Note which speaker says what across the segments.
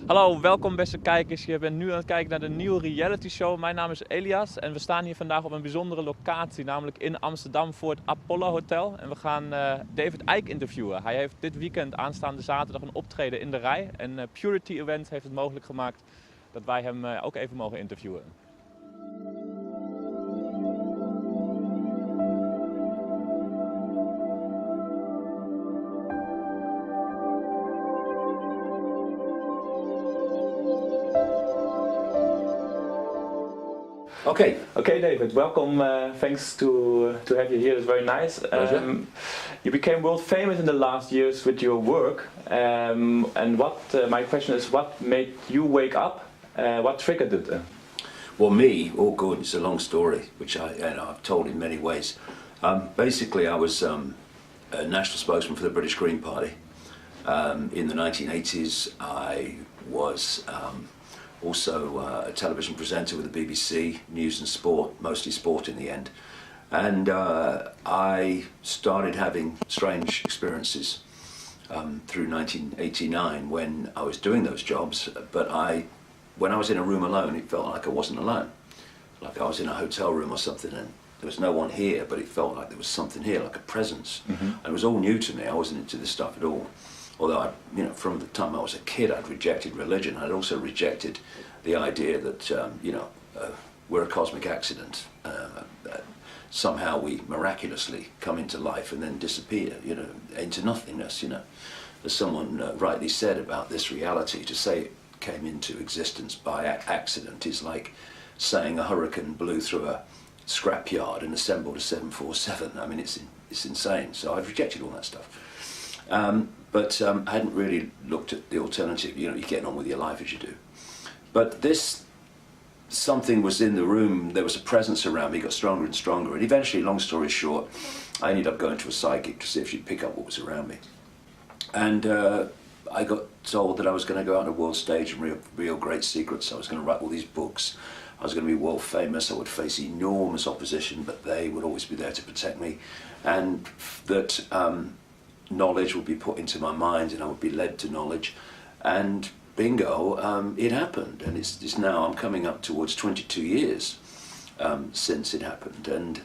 Speaker 1: Hallo, welkom beste kijkers. Je bent nu aan het kijken naar de nieuwe reality show. Mijn naam is Elias en we staan hier vandaag op een bijzondere locatie, namelijk in Amsterdam voor het Apollo Hotel. En we gaan David Icke interviewen. Hij heeft dit weekend aanstaande zaterdag een optreden in de Rij. En Purity Event heeft het mogelijk gemaakt dat wij hem ook even mogen interviewen. Okay, David. Welcome. Thanks to have you here. It's very nice. You became world famous in the last years with your work. And what my question is, what made you wake up? What triggered it?
Speaker 2: Well, me, all good. It's a long story, which I've told in many ways. Basically, I was a national spokesman for the British Green Party. In the 1980s, I was also a television presenter with the BBC, news and sport, mostly sport in the end. And I started having strange experiences through 1989 when I was doing those jobs, but when I was in a room alone, it felt like I wasn't alone. Like I was in a hotel room or something and there was no one here, but it felt like there was something here, like a presence. Mm-hmm. And it was all new to me. I wasn't into this stuff at all. Although from the time I was a kid, I'd rejected religion. I'd also rejected the idea that, we're a cosmic accident. Somehow we miraculously come into life and then disappear, into nothingness, As someone rightly said about this reality, to say it came into existence by accident is like saying a hurricane blew through a scrapyard and assembled a 747. I mean, it's insane. So I've rejected all that stuff. But I hadn't really looked at the alternative. You're getting on with your life as you do. But something was in the room. There was a presence around me. It got stronger and stronger. And eventually, long story short, I ended up going to a psychic to see if she'd pick up what was around me. And I got told that I was going to go out on a world stage and reveal great secrets. I was going to write all these books. I was going to be world famous. I would face enormous opposition, but they would always be there to protect me. And that knowledge would be put into my mind and I would be led to knowledge, and bingo, it happened. And it's now, I'm coming up towards 22 years since it happened, and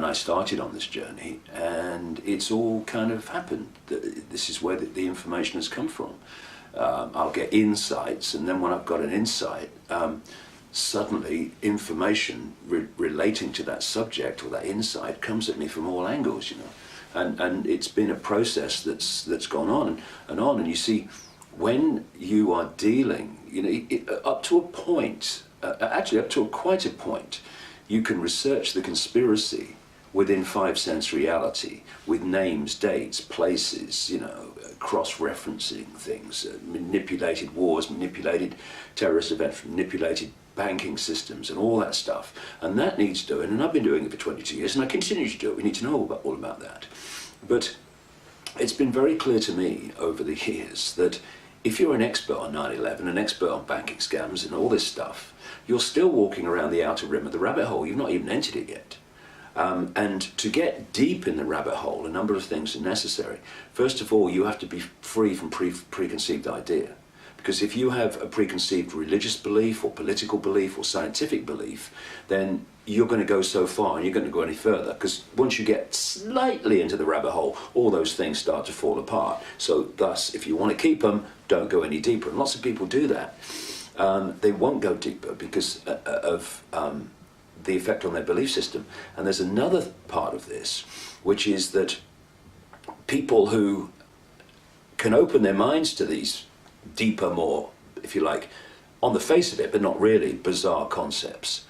Speaker 2: I started on this journey, and it's all kind of happened. This is where the information has come from. I'll get insights, and then when I've got an insight, suddenly information relating to that subject or that insight comes at me from all angles, And it's been a process that's gone on and on. And you see, when you are dealing, up to a point, actually up to quite a point, you can research the conspiracy within 5 sense reality with names, dates, places, cross-referencing things, manipulated wars, manipulated terrorist events, manipulated banking systems and all that stuff. And that needs doing, and I've been doing it for 22 years and I continue to do it. We need to know all about that. But it's been very clear to me over the years that if you're an expert on 9/11, an expert on banking scams and all this stuff, you're still walking around the outer rim of the rabbit hole. You've not even entered it yet. And to get deep in the rabbit hole, a number of things are necessary. First of all, you have to be free from preconceived idea. Because if you have a preconceived religious belief or political belief or scientific belief, then you're going to go so far and you're going to go any further. Because once you get slightly into the rabbit hole, all those things start to fall apart. So thus, if you want to keep them, don't go any deeper. And lots of people do that. They won't go deeper because of the effect on their belief system. And there's another part of this, which is that people who can open their minds to these deeper, more, if you like, on the face of it, but not really, bizarre concepts.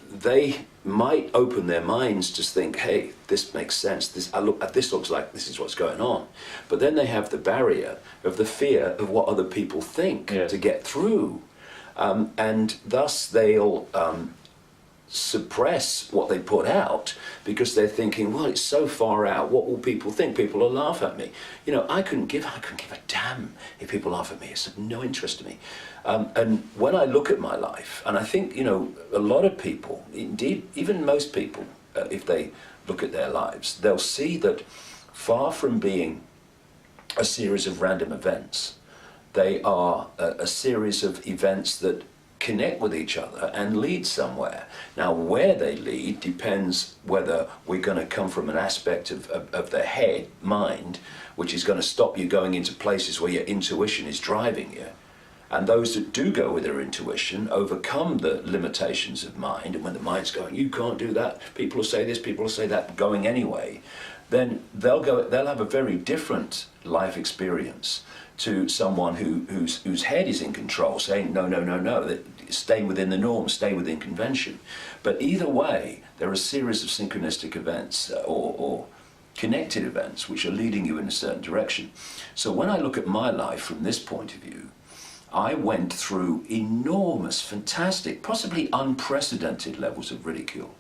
Speaker 2: They might open their minds to think, hey, this makes sense. This looks like this is what's going on. But then they have the barrier of the fear of what other people think to get through. And thus they'll suppress what they put out because they're thinking, well, it's so far out, what will people think? People will laugh at me. I couldn't give a damn if people laugh at me. It's of no interest to me. And when I look at my life, and I think, a lot of people, indeed, even most people, if they look at their lives, they'll see that far from being a series of random events, They are a series of events that connect with each other and lead somewhere. Now, where they lead depends whether we're going to come from an aspect of the head, mind, which is going to stop you going into places where your intuition is driving you. And those that do go with their intuition overcome the limitations of mind, and when the mind's going, you can't do that, people will say this, people will say that, going anyway, then they'll have a very different life experience to someone whose head is in control, saying no, no, no, no, stay within the norm, stay within convention. But either way, there are a series of synchronistic events or connected events which are leading you in a certain direction. So when I look at my life from this point of view, I went through enormous, fantastic, possibly unprecedented levels of ridicule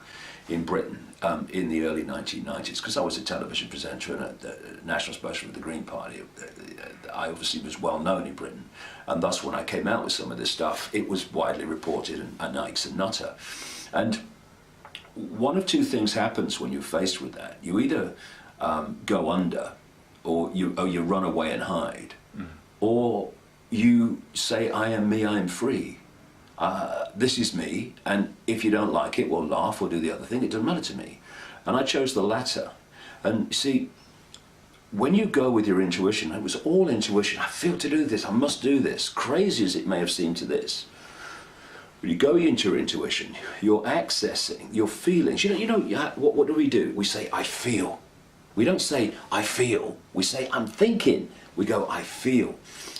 Speaker 2: in Britain in the early 1990s, because I was a television presenter and a national spokesman of the Green Party. I obviously was well known in Britain, and thus when I came out with some of this stuff, it was widely reported and Icke's a nutter. And one of two things happens when you're faced with that. You either go under, or you run away and hide, or you say, I am me, I am free. This is me, and if you don't like it, we'll laugh or do the other thing, it doesn't matter to me. And I chose the latter. And you see, when you go with your intuition, it was all intuition, I feel to do this, I must do this, crazy as it may have seemed to this. When you go into your intuition, you're accessing your feelings. What do? We say, I feel. We don't say, I feel. We say, I'm thinking. We go, I feel.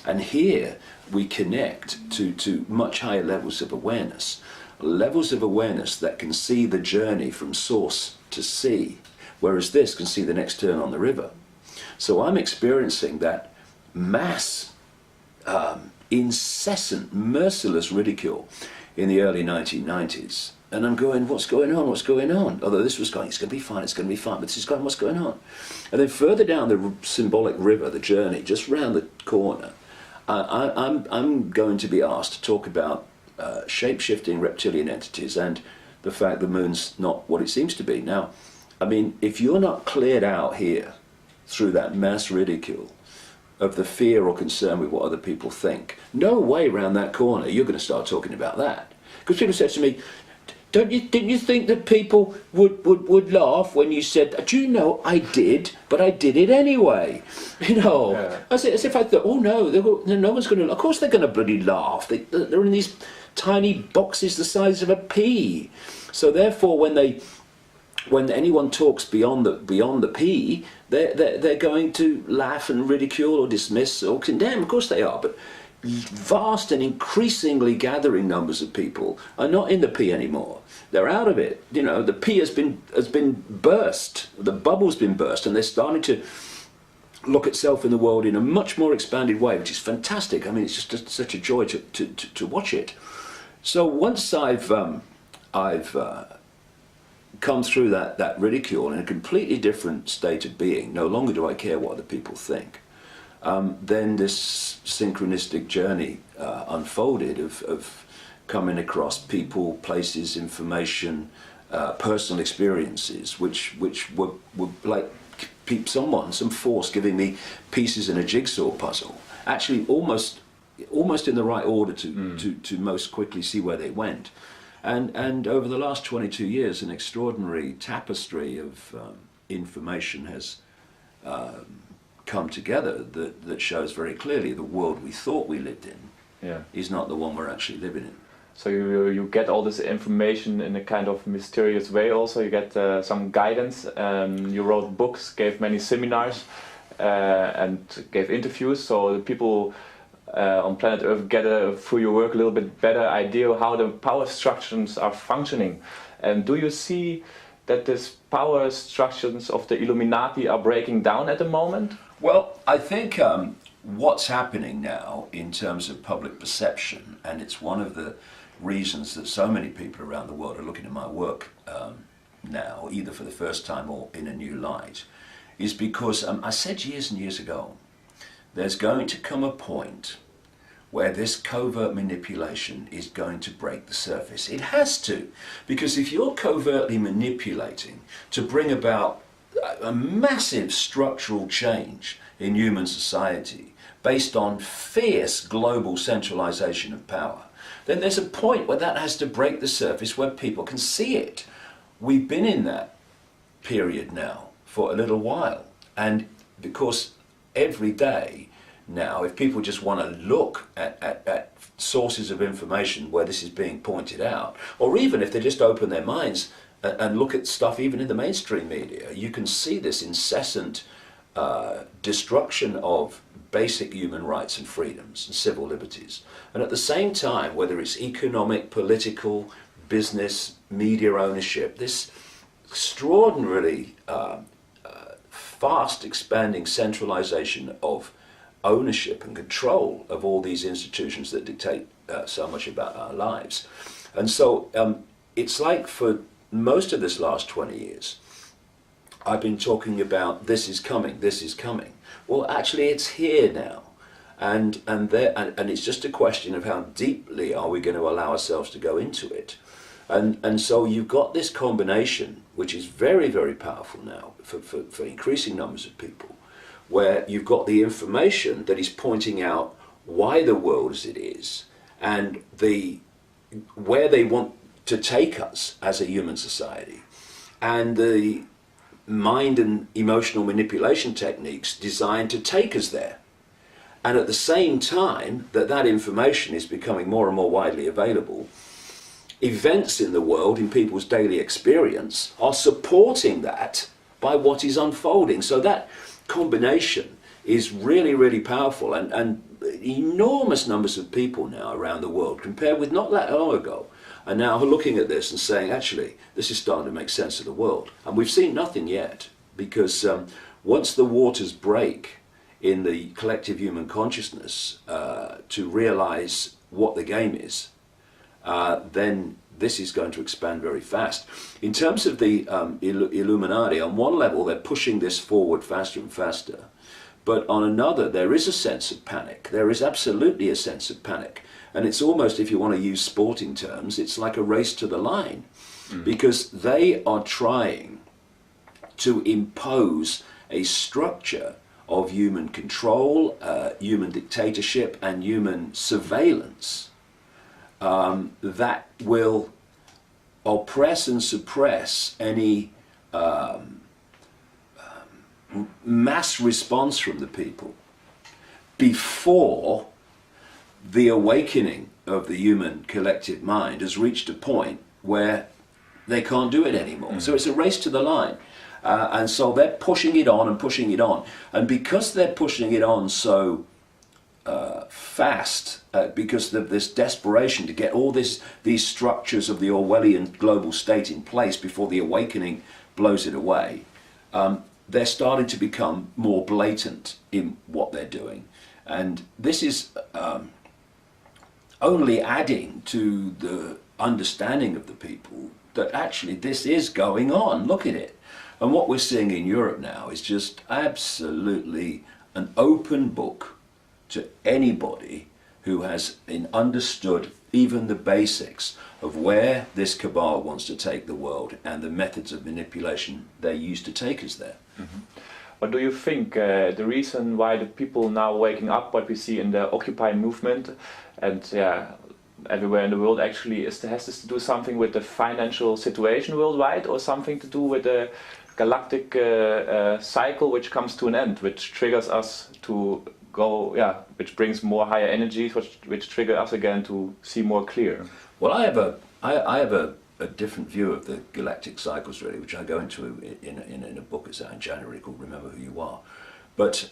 Speaker 2: And here we connect to much higher levels of awareness that can see the journey from source to sea, whereas this can see the next turn on the river. So I'm experiencing that mass, incessant, merciless ridicule in the early 1990s. And I'm going, what's going on, what's going on? Although this was going, it's going to be fine, it's going to be fine, but this is going, what's going on? And then further down the symbolic river, the journey, just round the corner, I'm going to be asked to talk about shape-shifting reptilian entities and the fact the moon's not what it seems to be. Now, I mean, if you're not cleared out here through that mass ridicule of the fear or concern with what other people think, no way round that corner you're going to start talking about that. Because people said to me, didn't you think that people would laugh when you said, do you know, I did, but I did it anyway? Yeah. As if I thought, oh no, no one's going to, of course they're going to bloody laugh. They're in these tiny boxes the size of a pea. So therefore when anyone talks beyond the pea, they're going to laugh and ridicule or dismiss or condemn. Of course they are, but vast and increasingly gathering numbers of people are not in the pea anymore. They're out of it. The pea has been burst. The bubble's been burst, and they're starting to look at self in the world in a much more expanded way, which is fantastic. I mean, it's just such a joy to watch it. So once I've come through that ridicule in a completely different state of being, no longer do I care what other people think. Then this synchronistic journey unfolded of coming across people, places, information, personal experiences, which were like some force giving me pieces in a jigsaw puzzle. Actually, almost in the right order to most quickly see where they went. And over the last 22 years, an extraordinary tapestry of information has come together that shows very clearly the world we thought we lived in is not the one we're actually living in.
Speaker 1: So you get all this information in a kind of mysterious way also, you get some guidance, you wrote books, gave many seminars and gave interviews, so the people on planet Earth get through your work a little bit better idea of how the power structures are functioning. And do you see that these power structures of the Illuminati are breaking down at the moment?
Speaker 2: Well, I think what's happening now in terms of public perception, and it's one of the reasons that so many people around the world are looking at my work now, either for the first time or in a new light, is because I said years and years ago, there's going to come a point where this covert manipulation is going to break the surface. It has to, because if you're covertly manipulating to bring about a massive structural change in human society based on fierce global centralization of power, then there's a point where that has to break the surface where people can see it. We've been in that period now for a little while, and because every day now, if people just want to look at sources of information where this is being pointed out, or even if they just open their minds and look at stuff even in the mainstream media, you can see this incessant destruction of basic human rights and freedoms and civil liberties. And at the same time, whether it's economic, political, business, media ownership, this extraordinarily fast expanding centralization of ownership and control of all these institutions that dictate so much about our lives. And so it's like for most of this last 20 years, I've been talking about this is coming, this is coming. Well, actually it's here now. And it's just a question of how deeply are we going to allow ourselves to go into it. And so you've got this combination, which is very, very powerful now for increasing numbers of people, where you've got the information that is pointing out why the world is as it is, and where they want to take us as a human society, and the mind and emotional manipulation techniques designed to take us there. And at the same time that information is becoming more and more widely available, events in the world, in people's daily experience, are supporting that by what is unfolding. So that combination is really, really powerful, and enormous numbers of people now around the world, compared with not that long ago, are now looking at this and saying, actually, this is starting to make sense of the world. And we've seen nothing yet, because once the waters break in the collective human consciousness to realize what the game is, then this is going to expand very fast. In terms of the Illuminati, on one level they're pushing this forward faster and faster, but on another there is a sense of panic. There is absolutely a sense of panic, and it's almost, if you want to use sporting terms, it's like a race to the line, because they are trying to impose a structure of human control, human dictatorship and human surveillance that will oppress and suppress any mass response from the people before the awakening of the human collective mind has reached a point where they can't do it anymore. So it's a race to the line. And so they're pushing it on and pushing it on. And because they're pushing it on so fast, because of this desperation to get all these structures of the Orwellian global state in place before the awakening blows it away, they're starting to become more blatant in what they're doing. And this is only adding to the understanding of the people that actually this is going on. Look at it. And what we're seeing in Europe now is just absolutely an open book to anybody who has understood even the basics of where this cabal wants to take the world and the methods of manipulation they use to take us there.
Speaker 1: What do you think the reason why the people now waking up, what we see in the Occupy movement and everywhere in the world actually, has this to do something with the financial situation worldwide, or something to do with the galactic cycle which comes to an end, which triggers us to go, which brings more higher energies, which trigger us again to see more clear? Well,
Speaker 2: I have a different view of the galactic cycles, really, which I go into in a book that's out in January called Remember Who You Are. But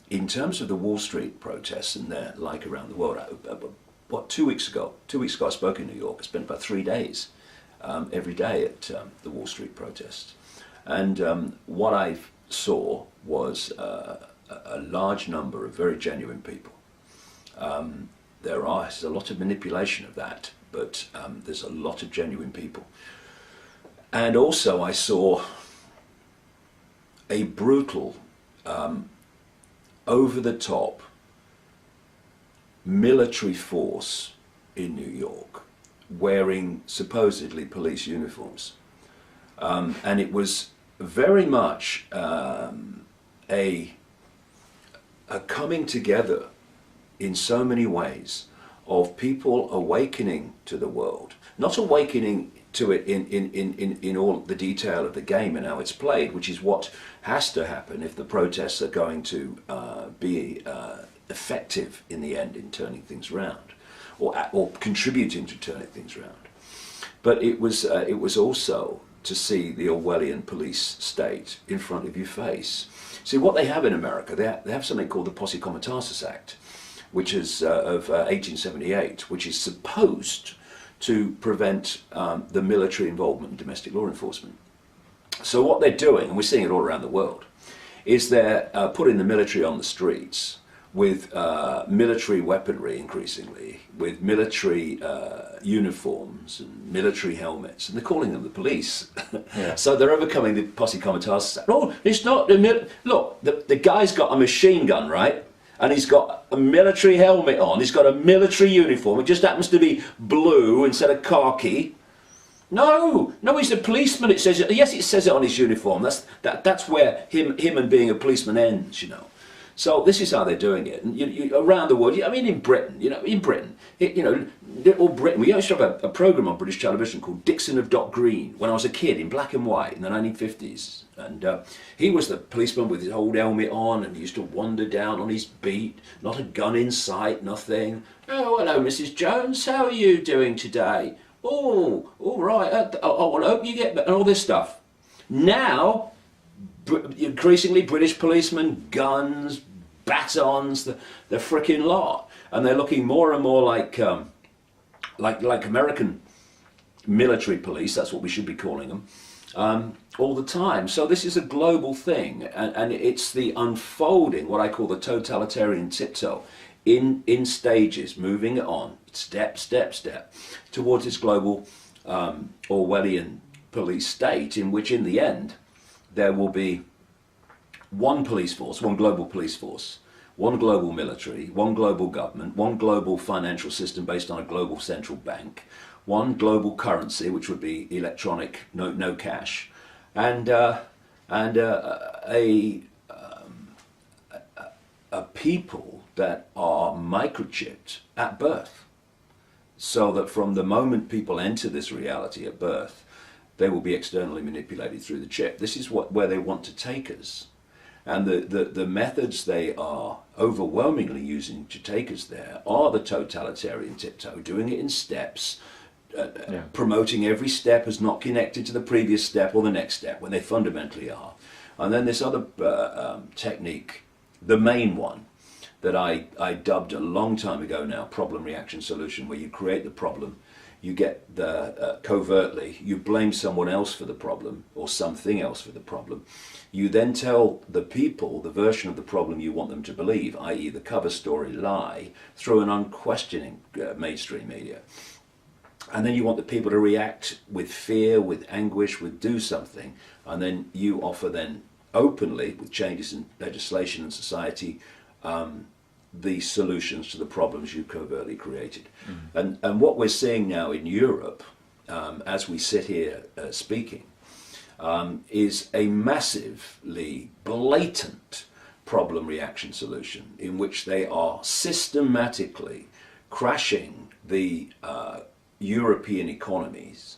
Speaker 2: in terms of the Wall Street protests and their like around the world, 2 weeks ago I spoke in New York. I spent about 3 days every day at the Wall Street protests. And what I saw was a large number of very genuine people. There's a lot of manipulation of that, but there's a lot of genuine people. And also I saw a brutal, over-the-top military force in New York wearing supposedly police uniforms. And it was very much a a coming together in so many ways of people awakening to the world, not awakening to it in all the detail of the game and how it's played, which is what has to happen if the protests are going to be effective in the end in turning things around, or contributing to turning things around. But it was also to see the Orwellian police state in front of your face. See, what they have in America, they have something called the Posse Comitatus Act, which is of 1878, which is supposed to prevent the military involvement in domestic law enforcement. So what they're doing, and we're seeing it all around the world, is they're putting the military on the streets with military weaponry increasingly, with military uniforms and military helmets, and they're calling them the police.
Speaker 1: Yeah.
Speaker 2: So they're overcoming the Posse Comitatus Act. Oh, it's not the look, the guy's got a machine gun, right? And he's got a military helmet on, he's got a military uniform, it just happens to be blue instead of khaki. No, he's a policeman, it says, yes, it says it on his uniform, that's where him and being a policeman ends, you know. So this is how they're doing it, and you around the world. I mean, in Britain, little Britain. We used to have a program on British television called Dixon of Dock Green when I was a kid, in black and white in the 1950s, and he was the policeman with his old helmet on, and he used to wander down on his beat, not a gun in sight, nothing. Oh, hello, Mrs. Jones. How are you doing today? Oh, all right. Well, I hope you get better, and all this stuff. Now, increasingly British policemen, guns, batons, the frickin' lot, and they're looking more and more like American military police. That's what we should be calling them, all the time. So this is a global thing, and it's the unfolding, what I call the totalitarian tiptoe, in stages, moving on, step, towards this global Orwellian police state, in which in the end there will be one police force, one global police force, one global military, one global government, one global financial system based on a global central bank, one global currency, which would be electronic, no cash, and a people that are microchipped at birth, so that from the moment people enter this reality at birth, they will be externally manipulated through the chip. This is where they want to take us. And the methods they are overwhelmingly using to take us there are the totalitarian tiptoe, doing it in steps, promoting every step as not connected to the previous step or the next step, when they fundamentally are. And then this other technique, the main one, that I dubbed a long time ago now, problem, reaction, solution, where you create the problem, you get the covertly, you blame someone else for the problem or something else for the problem. You then tell the people the version of the problem you want them to believe, i.e. the cover story lie, through an unquestioning mainstream media. And then you want the people to react with fear, with anguish, with do something, and then you offer then openly, with changes in legislation and society, the solutions to the problems you covertly created. And what we're seeing now in Europe, as we sit here speaking, is a massively blatant problem reaction solution, in which they are systematically crashing the European economies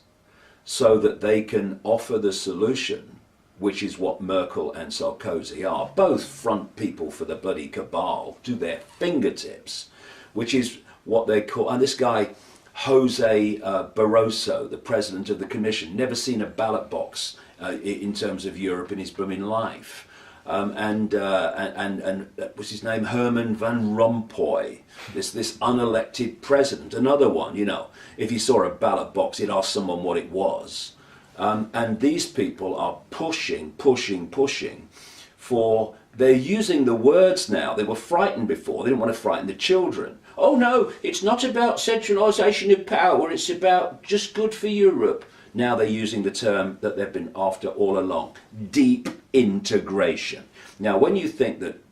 Speaker 2: so that they can offer the solution, which is what Merkel and Sarkozy are, both front people for the bloody cabal to their fingertips, which is what they call, and this guy, Jose Barroso, the president of the Commission, never seen a ballot box in terms of Europe in his blooming life. And what's his name, Herman Van Rompuy, this unelected president, another one, you know, if he saw a ballot box, he'd ask someone what it was. And these people are pushing for, they're using the words now. They were frightened before, they didn't want to frighten the children. Oh no, it's not about centralisation of power, it's about just good for Europe. Now they're using the term that they've been after all along, deep integration. Now when you think that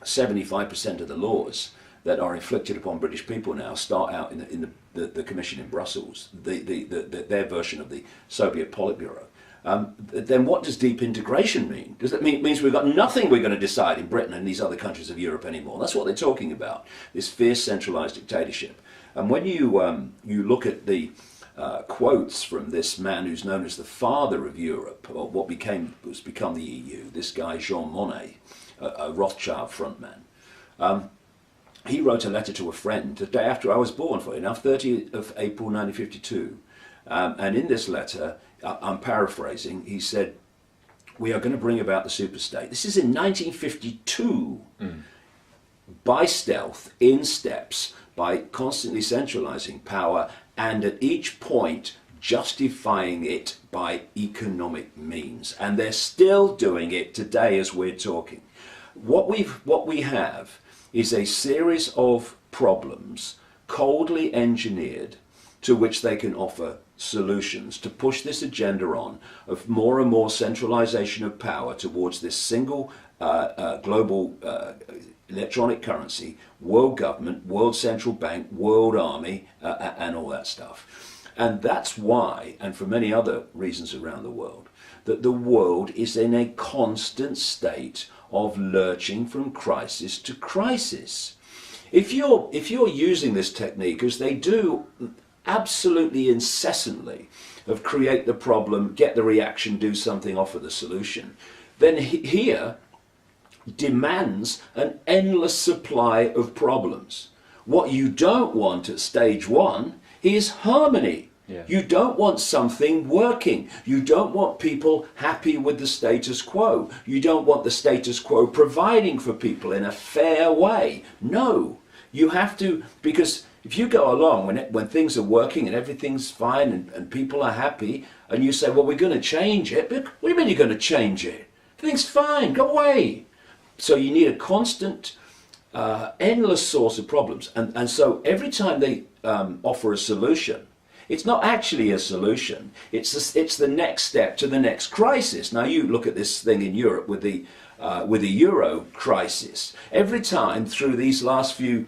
Speaker 2: 75% of the laws that are inflicted upon British people now start out in the Commission in Brussels, their version of the Soviet Politburo, then what does deep integration mean? Does that mean it means we've got nothing we're going to decide in Britain and these other countries of Europe anymore? That's what they're talking about, this fierce centralised dictatorship. And when you look at the quotes from this man who's known as the father of Europe, or what was become the EU, this guy Jean Monnet, a Rothschild frontman, he wrote a letter to a friend the day after I was born, for enough, 30th of April 1952. And in this letter, I'm paraphrasing, he said, we are going to bring about the superstate. This is in 1952, by stealth, in steps, by constantly centralizing power, and at each point justifying it by economic means. And they're still doing it today as we're talking. What we have is a series of problems coldly engineered to which they can offer solutions to push this agenda on of more and more centralization of power towards this single global electronic currency, world government, world central bank, world army, and all that stuff. And that's why, and for many other reasons around the world, that the world is in a constant state of lurching from crisis to crisis. If you're using this technique, as they do absolutely incessantly, of create the problem, get the reaction, do something, offer the solution, then here demands an endless supply of problems. What you don't want at stage one is harmony.
Speaker 1: Yeah.
Speaker 2: You don't want something working. You don't want people happy with the status quo. You don't want the status quo providing for people in a fair way. No, you have to, because if you go along when things are working and everything's fine and people are happy, and you say, well, we're going to change it. But what do you mean you're going to change it? Everything's fine, go away. So you need a constant, endless source of problems. And so every time they offer a solution, it's not actually a solution. It's the next step to the next crisis. Now you look at this thing in Europe with the euro crisis. Every time through these last few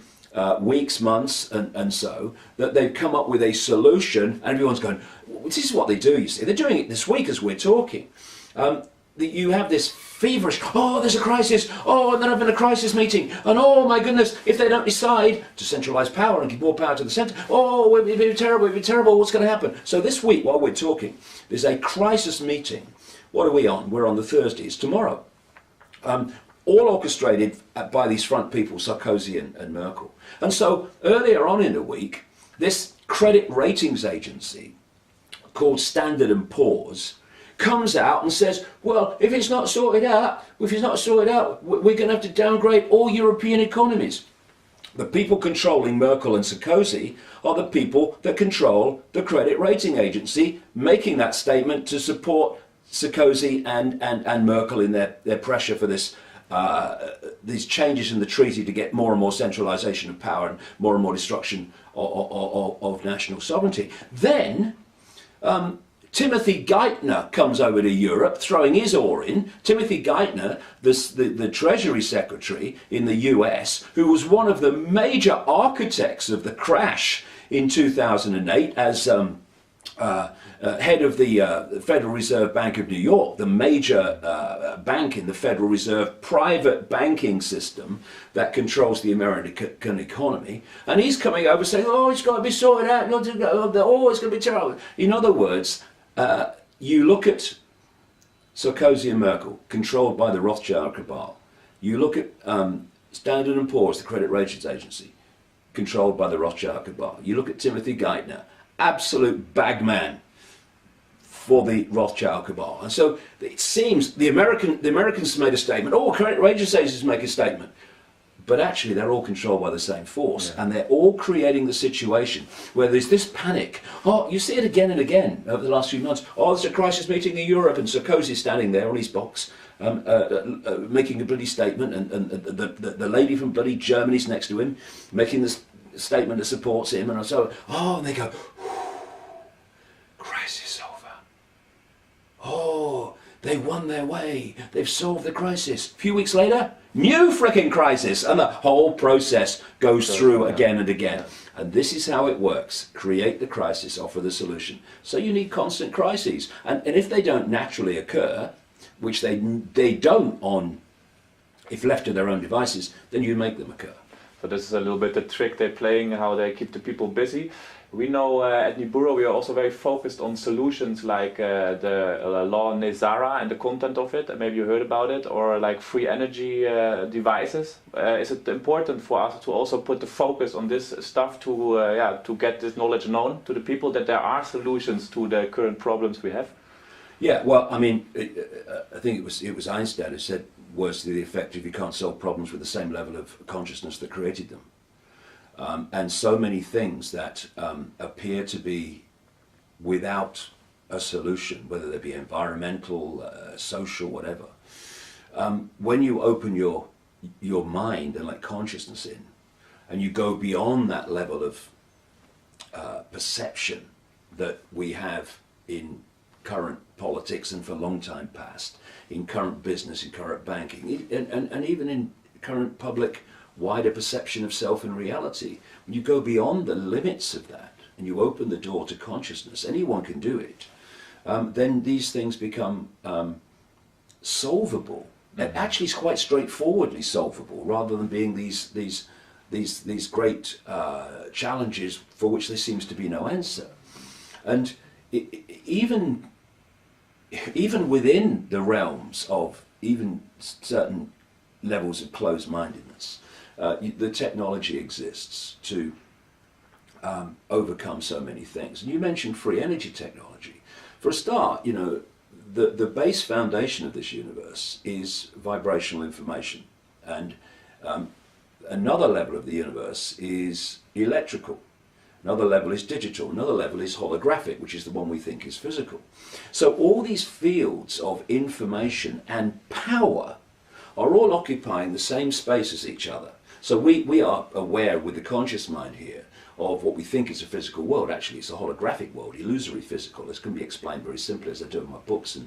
Speaker 2: weeks, months, and so, that they've come up with a solution, and everyone's going, this is what they do, you see. They're doing it this week as we're talking. You have this feverish, oh, there's a crisis, oh, and they're having a crisis meeting, and oh my goodness, if they don't decide to centralise power and give more power to the centre, oh, it'll be terrible, what's going to happen? So this week, while we're talking, there's a crisis meeting. What are we on? We're on the Thursday, it's tomorrow. All orchestrated by these front people, Sarkozy and Merkel. And so earlier on in the week, this credit ratings agency called Standard & Poor's comes out and says, well, if it's not sorted out, we're going to have to downgrade all European economies. The people controlling Merkel and Sarkozy are the people that control the credit rating agency, making that statement to support Sarkozy and Merkel in their pressure for this these changes in the treaty to get more and more centralisation of power and more destruction of national sovereignty. Then Timothy Geithner comes over to Europe, throwing his oar in. Timothy Geithner, the Treasury Secretary in the US, who was one of the major architects of the crash in 2008 as head of the Federal Reserve Bank of New York, the major bank in the Federal Reserve private banking system that controls the American economy. And he's coming over saying, oh, it's got to be sorted out, oh, it's going to be terrible. In other words, you look at Sarkozy and Merkel, controlled by the Rothschild cabal. You look at Standard & Poor's, the credit ratings agency, controlled by the Rothschild cabal. You look at Timothy Geithner, absolute bagman for the Rothschild cabal. And so it seems the Americans made a statement, oh, credit ratings agencies make a statement. But actually they're all controlled by the same force, and they're all creating the situation where there's this panic. Oh, you see it again and again over the last few months. Oh, there's a crisis meeting in Europe, and Sarkozy standing there on his box making a bloody statement, and the lady from bloody Germany's next to him making this statement that supports him, and so, oh, and they go, crisis over. Oh, they won their way, they've solved the crisis. A few weeks later, new frickin' crisis, and the whole process goes through again and again. Yeah. And this is how it works. Create the crisis, offer the solution. So you need constant crises. And if they don't naturally occur, which they don't if left to their own devices, then you make them occur.
Speaker 1: So this is a little bit the trick they're playing, how they keep the people busy. We know at Niburo we are also very focused on solutions like the law Nezara and the content of it, maybe you heard about it, or like free energy devices. Is it important for us to also put the focus on this stuff to get this knowledge known to the people, that there are solutions to the current problems we have?
Speaker 2: Yeah, well, I mean, I think it was Einstein who said words to the effect, if you can't solve problems with the same level of consciousness that created them. And so many things that appear to be without a solution, whether they be environmental, social, whatever. When you open your mind and let consciousness in, and you go beyond that level of perception that we have in current politics and for a long time past, in current business, in current banking, and even in current public wider perception of self and reality. When you go beyond the limits of that and you open the door to consciousness, anyone can do it, then these things become solvable. And actually it's quite straightforwardly solvable, rather than being these great challenges for which there seems to be no answer. And even within the realms of even certain levels of closed-mindedness, the technology exists to overcome so many things. And you mentioned free energy technology. For a start, you know, the base foundation of this universe is vibrational information, and another level of the universe is electrical. Another level is digital, another level is holographic, which is the one we think is physical. So all these fields of information and power are all occupying the same space as each other. So we are aware with the conscious mind here of what we think is a physical world. Actually, it's a holographic world, illusory physical. This can be explained very simply, as I do in my books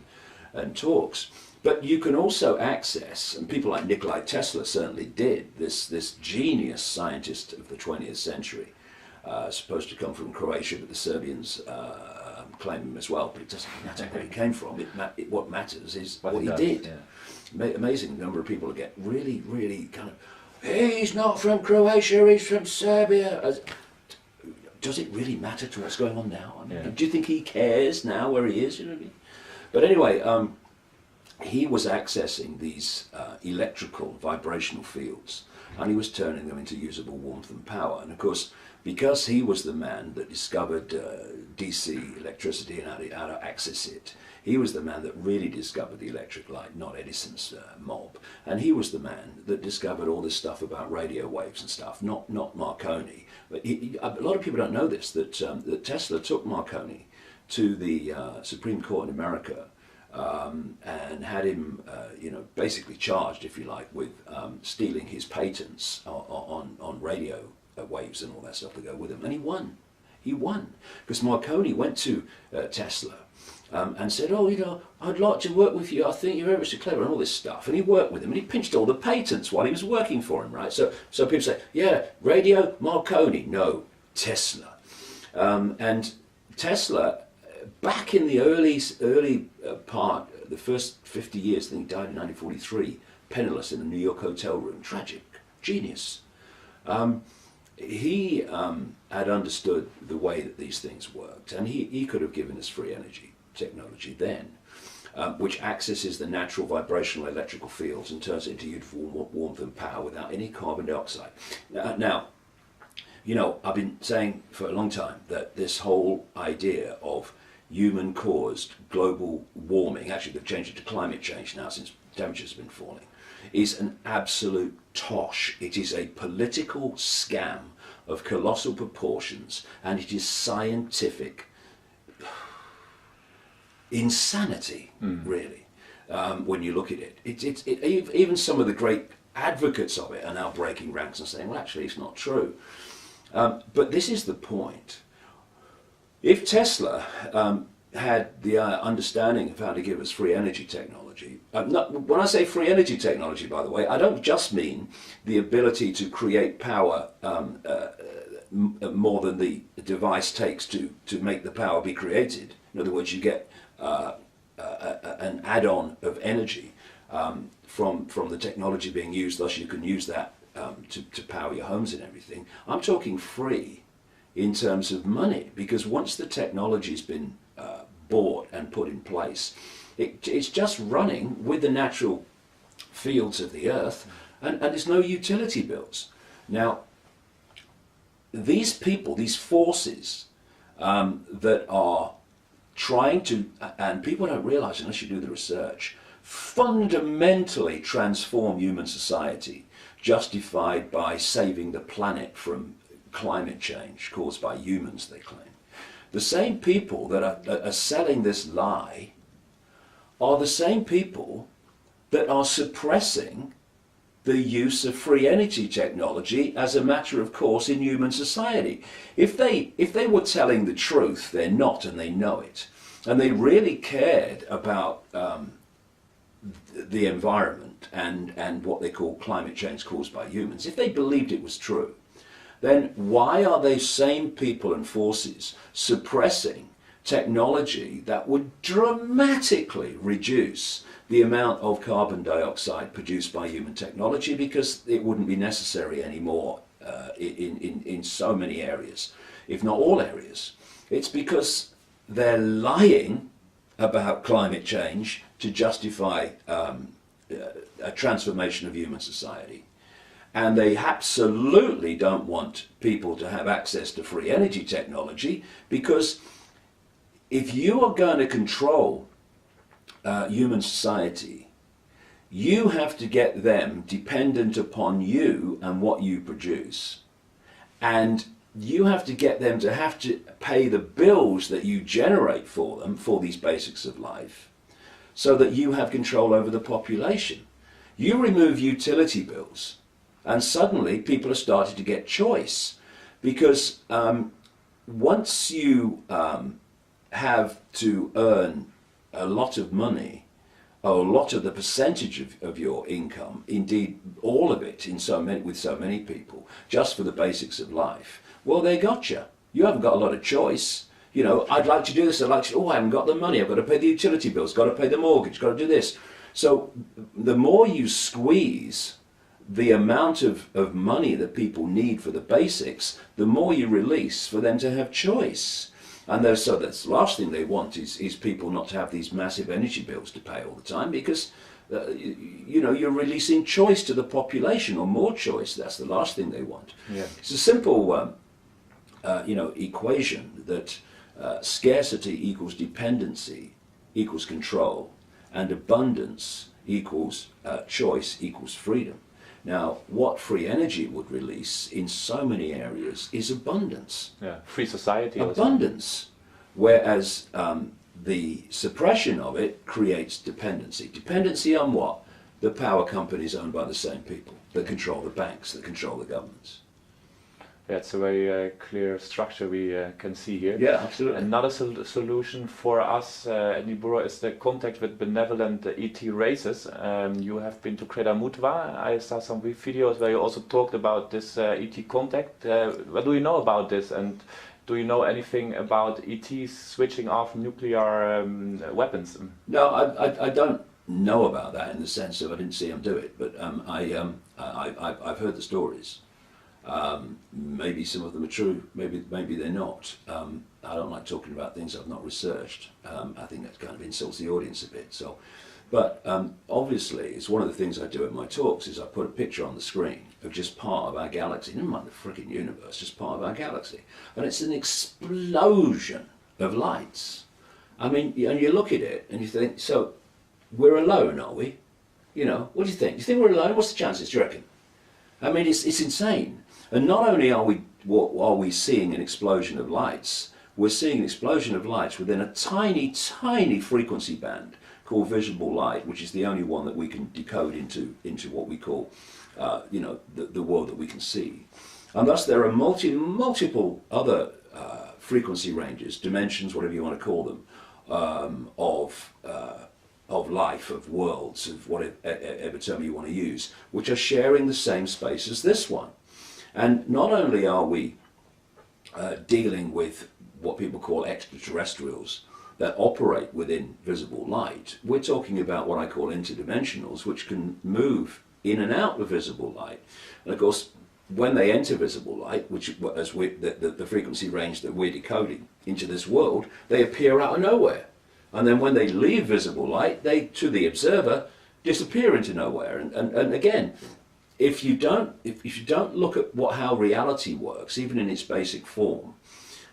Speaker 2: and talks. But you can also access, and people like Nikola Tesla certainly did, this genius scientist of the 20th century, supposed to come from Croatia, but the Serbians claim him as well, but it doesn't matter where he came from. What matters is what he did. Yeah. Amazing number of people get really, really kind of, hey, he's not from Croatia, he's from Serbia. Does it really matter to what's going on now? I mean, do you think he cares now where he is? You know what I mean? But anyway, he was accessing these electrical vibrational fields, and he was turning them into usable warmth and power. And of course, because he was the man that discovered DC electricity and how to access it, he was the man that really discovered the electric light, not Edison's mob. And he was the man that discovered all this stuff about radio waves and stuff, not Marconi. But a lot of people don't know this, that Tesla took Marconi to the Supreme Court in America and had him, basically charged, if you like, with stealing his patents on radio waves and all that stuff to go with him. And he won. He won. Because Marconi went to Tesla and said, oh, I'd like to work with you. I think you're ever so clever and all this stuff. And he worked with him and he pinched all the patents while he was working for him, right? So people say, yeah, radio, Marconi. No, Tesla. And Tesla, back in the early part, the first 50 years, I think he died in 1943, penniless in a New York hotel room. Tragic. Genius. He had understood the way that these things worked, and he could have given us free energy technology then, which accesses the natural vibrational electrical fields and turns it into useful warmth and power without any carbon dioxide. Now, I've been saying for a long time that this whole idea of human-caused global warming, actually they've changed it to climate change now since temperatures have been falling, is an absolute tosh. It is a political scam of colossal proportions, and it is scientific insanity, really, when you look at it. Even some of the great advocates of it are now breaking ranks and saying, well, actually, it's not true. But this is the point. If Tesla had the understanding of how to give us free energy technology. When I say free energy technology, by the way, I don't just mean the ability to create power more than the device takes to make the power be created. In other words, you get an add-on of energy from the technology being used, thus you can use that to power your homes and everything. I'm talking free in terms of money, because once the technology's been bought and put in place, it's just running with the natural fields of the earth, and there's no utility bills. Now, these people, these forces that are trying to, and people don't realize unless you do the research, fundamentally transform human society, justified by saving the planet from climate change caused by humans, they claim. The same people that are selling this lie are the same people that are suppressing the use of free energy technology as a matter of course in human society. If they were telling the truth, they're not, and they know it, and they really cared about the environment and what they call climate change caused by humans, if they believed it was true, then why are those same people and forces suppressing technology that would dramatically reduce the amount of carbon dioxide produced by human technology, because it wouldn't be necessary anymore in so many areas, if not all areas? It's because they're lying about climate change to justify a transformation of human society. And they absolutely don't want people to have access to free energy technology, because if you are going to control human society, you have to get them dependent upon you and what you produce. And you have to get them to have to pay the bills that you generate for them for these basics of life, so that you have control over the population. You remove utility bills, and suddenly people are starting to get choice, because once you have to earn a lot of money, or a lot of the percentage of your income, indeed all of it with so many people, just for the basics of life, well, they got you. You haven't got a lot of choice. You know, I'd like to do this, I'd like to, oh, I haven't got the money, I've got to pay the utility bills, got to pay the mortgage, got to do this. So the more you squeeze the amount of money that people need for the basics, the more you release for them to have choice. And so that's the last thing they want is people not to have these massive energy bills to pay all the time, because you know, you're releasing choice to the population, or more choice. That's the last thing they want. Yeah. It's a simple equation that scarcity equals dependency equals control, and abundance equals choice equals freedom. Now, what free energy would release in so many areas is abundance.
Speaker 1: Yeah, free society.
Speaker 2: Abundance. Whereas the suppression of it creates dependency. Dependency on what? The power companies owned by the same people that control the banks, that control the governments.
Speaker 1: Yeah, it's a very clear structure we can see here.
Speaker 2: Yeah, absolutely.
Speaker 1: Another solution for us at Nibura is the contact with benevolent ET races. You have been to Kreda Mutwa. I saw some videos where you also talked about this ET contact. What do you know about this, and do you know anything about ETs switching off nuclear weapons?
Speaker 2: No, I don't know about that in the sense of I didn't see them do it, but I've heard the stories. Maybe some of them are true, maybe they're not. I don't like talking about things I've not researched. I think that kind of insults the audience a bit. But obviously, it's one of the things I do at my talks is I put a picture on the screen of just part of our galaxy, never mind the freaking universe, just part of our galaxy. And it's an explosion of lights. I mean, and you look at it and you think, so we're alone, are we? You know, what do you think? Do you think we're alone? What's the chances, do you reckon? I mean, it's insane. And not only are we seeing an explosion of lights, we're seeing an explosion of lights within a tiny, tiny frequency band called visible light, which is the only one that we can decode into what we call, the world that we can see. And thus there are multiple other frequency ranges, dimensions, whatever you want to call them, of life, of worlds, of whatever term you want to use, which are sharing the same space as this one. And not only are we dealing with what people call extraterrestrials that operate within visible light, we're talking about what I call interdimensionals, which can move in and out of visible light. And of course, when they enter visible light, which as the frequency range that we're decoding into this world, they appear out of nowhere. And then when they leave visible light, they, to the observer, disappear into nowhere. And again, if you don't look at how reality works, even in its basic form,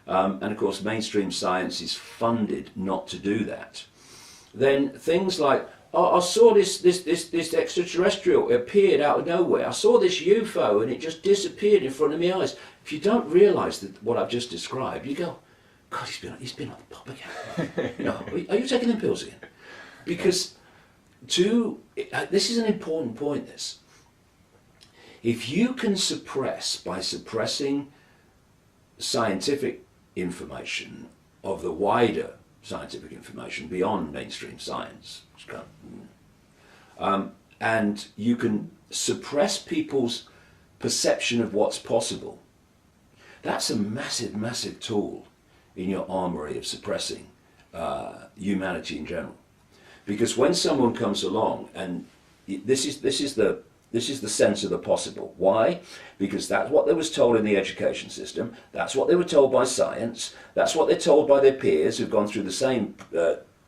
Speaker 2: and of course mainstream science is funded not to do that, then things like, oh, I saw this extraterrestrial, it appeared out of nowhere. I saw this UFO and it just disappeared in front of my eyes. If you don't realise that what I've just described, you go, God, he's been on the pop again. You know, are you taking them pills again? Because this is an important point, this. If you can suppress, by suppressing scientific information of the wider scientific information beyond mainstream science, and you can suppress people's perception of what's possible, that's a massive, massive tool in your armory of suppressing humanity in general. Because when someone comes along, and this is the sense of the possible. Why? Because that's what they was told in the education system, that's what they were told by science, that's what they're told by their peers who've gone through the same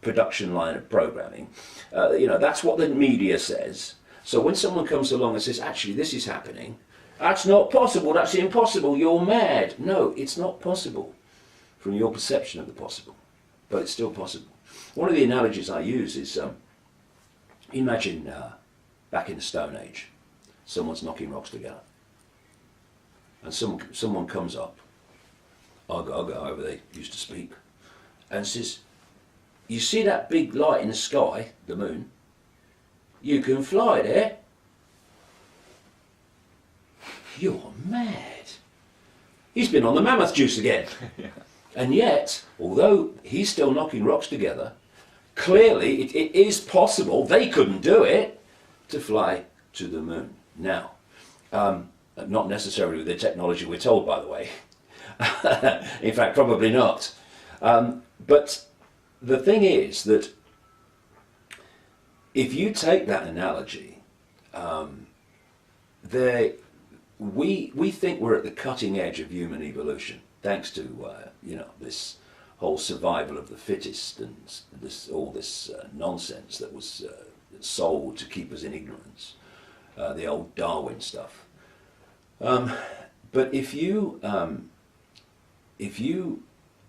Speaker 2: production line of programming. That's what the media says. So when someone comes along and says, actually this is happening, that's not possible, that's impossible, you're mad. No, it's not possible from your perception of the possible, but it's still possible. One of the analogies I use is, imagine back in the Stone Age, someone's knocking rocks together, and someone comes up, however they used to speak, and says, you see that big light in the sky, the moon? You can fly there. You're mad. He's been on the mammoth juice again. Yeah. And yet, although he's still knocking rocks together, clearly it is possible, they couldn't do it, to fly to the moon. Now, not necessarily with the technology we're told, by the way. In fact, probably not. But the thing is that if you take that analogy, we think we're at the cutting edge of human evolution, thanks to this whole survival of the fittest and all this nonsense that was sold to keep us in ignorance, the old Darwin stuff. But if you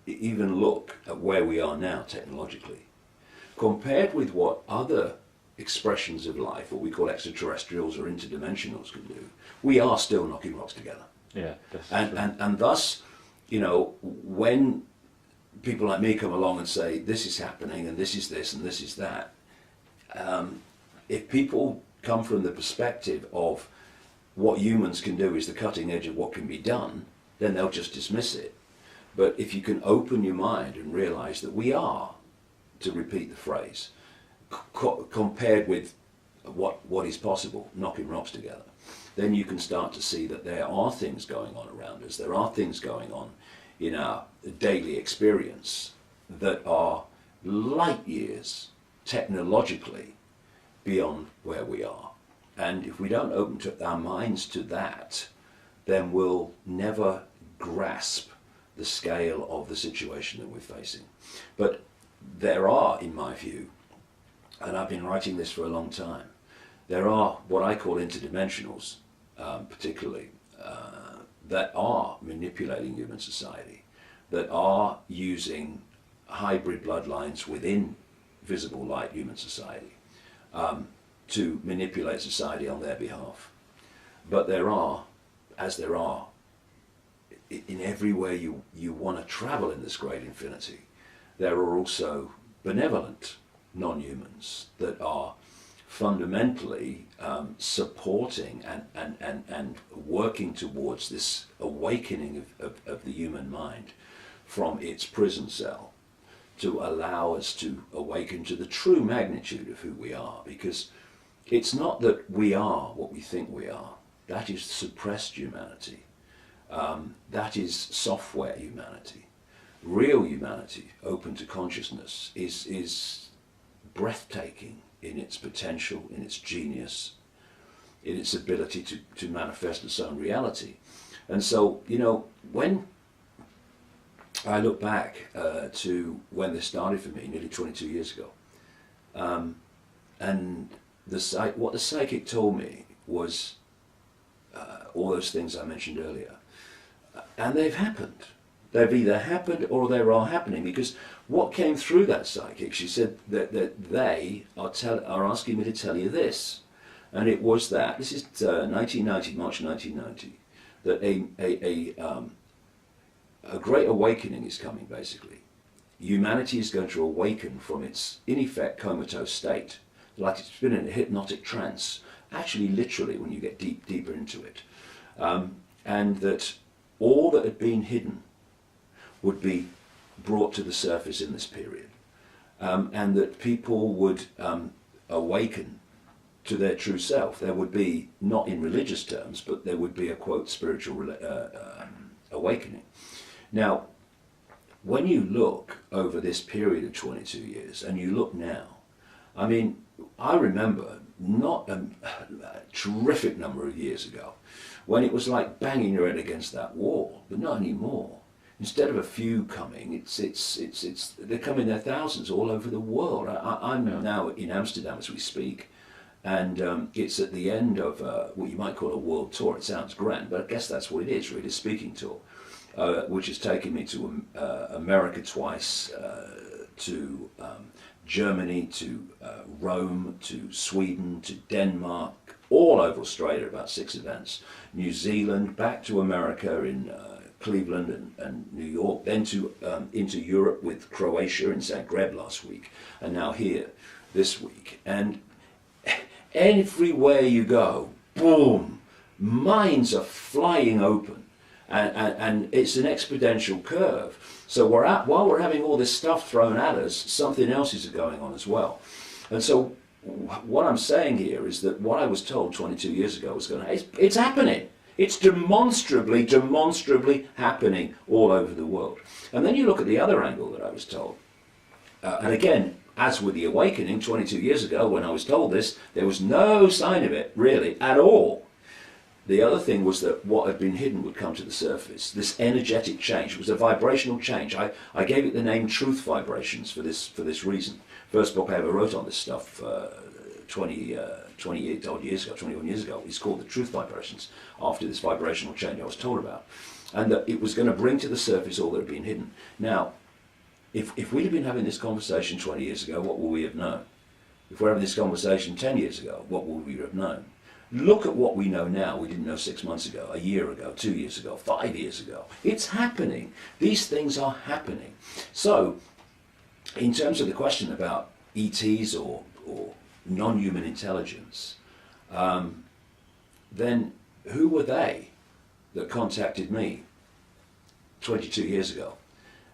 Speaker 2: even look at where we are now technologically, compared with what other expressions of life, what we call extraterrestrials or interdimensionals, can do, we are still knocking rocks together. Yeah, and thus, when people like me come along and say this is happening and this is this and this is that, if people come from the perspective of what humans can do is the cutting edge of what can be done, then they'll just dismiss it. But if you can open your mind and realize that we are, to repeat the phrase, compared with what is possible, knocking rocks together, then you can start to see that there are things going on around us, there are things going on in our daily experience that are light years technologically beyond where we are. And if we don't open our minds to that, then we'll never grasp the scale of the situation that we're facing. But there are, in my view, and I've been writing this for a long time, there are what I call interdimensionals, particularly, that are manipulating human society, that are using hybrid bloodlines within visible light human society to manipulate society on their behalf. But there are, as there are in everywhere you want to travel in this great infinity, there are also benevolent non-humans that are fundamentally supporting and working towards this awakening of the human mind from its prison cell to allow us to awaken to the true magnitude of who we are, because it's not that we are what we think we are. That is suppressed humanity. That is software humanity. Real humanity, open to consciousness, is breathtaking in its potential, in its genius, in its ability to manifest its own reality. And so, you know, when I look back to when this started for me, nearly 22 years ago, and what the psychic told me was all those things I mentioned earlier. And they've happened. They've either happened or they are happening, because what came through that psychic, she said that they are asking me to tell you this. And it was that, this is 1990, March 1990, that a great awakening is coming, basically. Humanity is going to awaken from its, in effect, comatose state, like it's been in a hypnotic trance, actually literally when you get deeper into it. And that all that had been hidden would be brought to the surface in this period. And that people would awaken to their true self. There would be, not in religious terms, but there would be a, quote, spiritual awakening. Now, when you look over this period of 22 years, and you look now, I mean, I remember not a terrific number of years ago, when it was like banging your head against that wall, but not anymore. Instead of a few coming, they're coming their thousands all over the world. I'm now in Amsterdam as we speak, and it's at the end of what you might call a world tour. It sounds grand, but I guess that's what it is, really, a speaking tour, which has taken me to America twice, to Germany, to Rome, to Sweden, to Denmark, all over Australia, about 6 events, New Zealand, back to America in Cleveland and New York, then to into Europe with Croatia in Zagreb last week, and now here this week. And everywhere you go, boom, minds are flying open, and it's an exponential curve. So while we're having all this stuff thrown at us, something else is going on as well. And so what I'm saying here is that what I was told 22 years ago was going to, it's happening. It's demonstrably happening all over the world. And then you look at the other angle that I was told. And again, as with the awakening 22 years ago when I was told this, there was no sign of it, really, at all. The other thing was that what had been hidden would come to the surface. This energetic change. It was a vibrational change. I gave it the name Truth Vibrations for this reason. First book I ever wrote on this stuff 21 years ago. It's called The Truth Vibrations, after this vibrational change I was told about. And that it was going to bring to the surface all that had been hidden. Now, if we'd have been having this conversation 20 years ago, what would we have known? If we're having this conversation 10 years ago, what would we have known? Look at what we know now. We didn't know 6 months ago, a year ago, 2 years ago, 5 years ago. It's happening. These things are happening. So, in terms of the question about ETs or non-human intelligence, then who were they that contacted me 22 years ago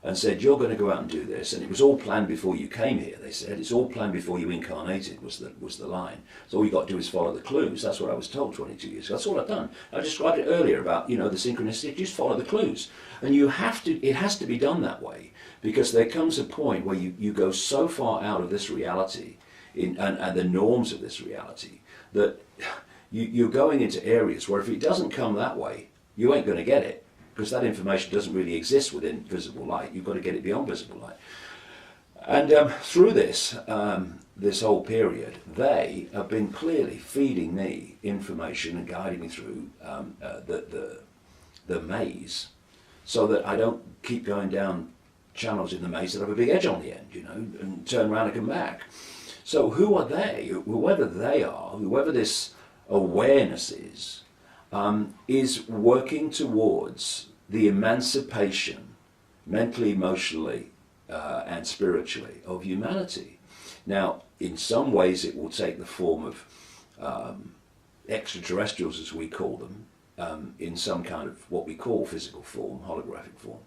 Speaker 2: and said, you're going to go out and do this, and it was all planned before you came here, they said. It's all planned before you incarnated, was the line. So all you got to do is follow the clues. That's what I was told 22 years ago. That's all I've done. I described it earlier about, you know, the synchronicity. Just follow the clues. And you have to, it has to be done that way, because there comes a point where you go so far out of this reality and the norms of this reality that you're going into areas where if it doesn't come that way, you ain't going to get it. Because that information doesn't really exist within visible light. You've got to get it beyond visible light. And through this whole period, they have been clearly feeding me information and guiding me through the maze, so that I don't keep going down channels in the maze that have a big edge on the end, you know, and turn around and come back. So who are they? Whoever they are, whoever this awareness is working towards the emancipation, mentally, emotionally, and spiritually, of humanity. Now, in some ways it will take the form of extraterrestrials, as we call them, in some kind of what we call physical form, holographic form.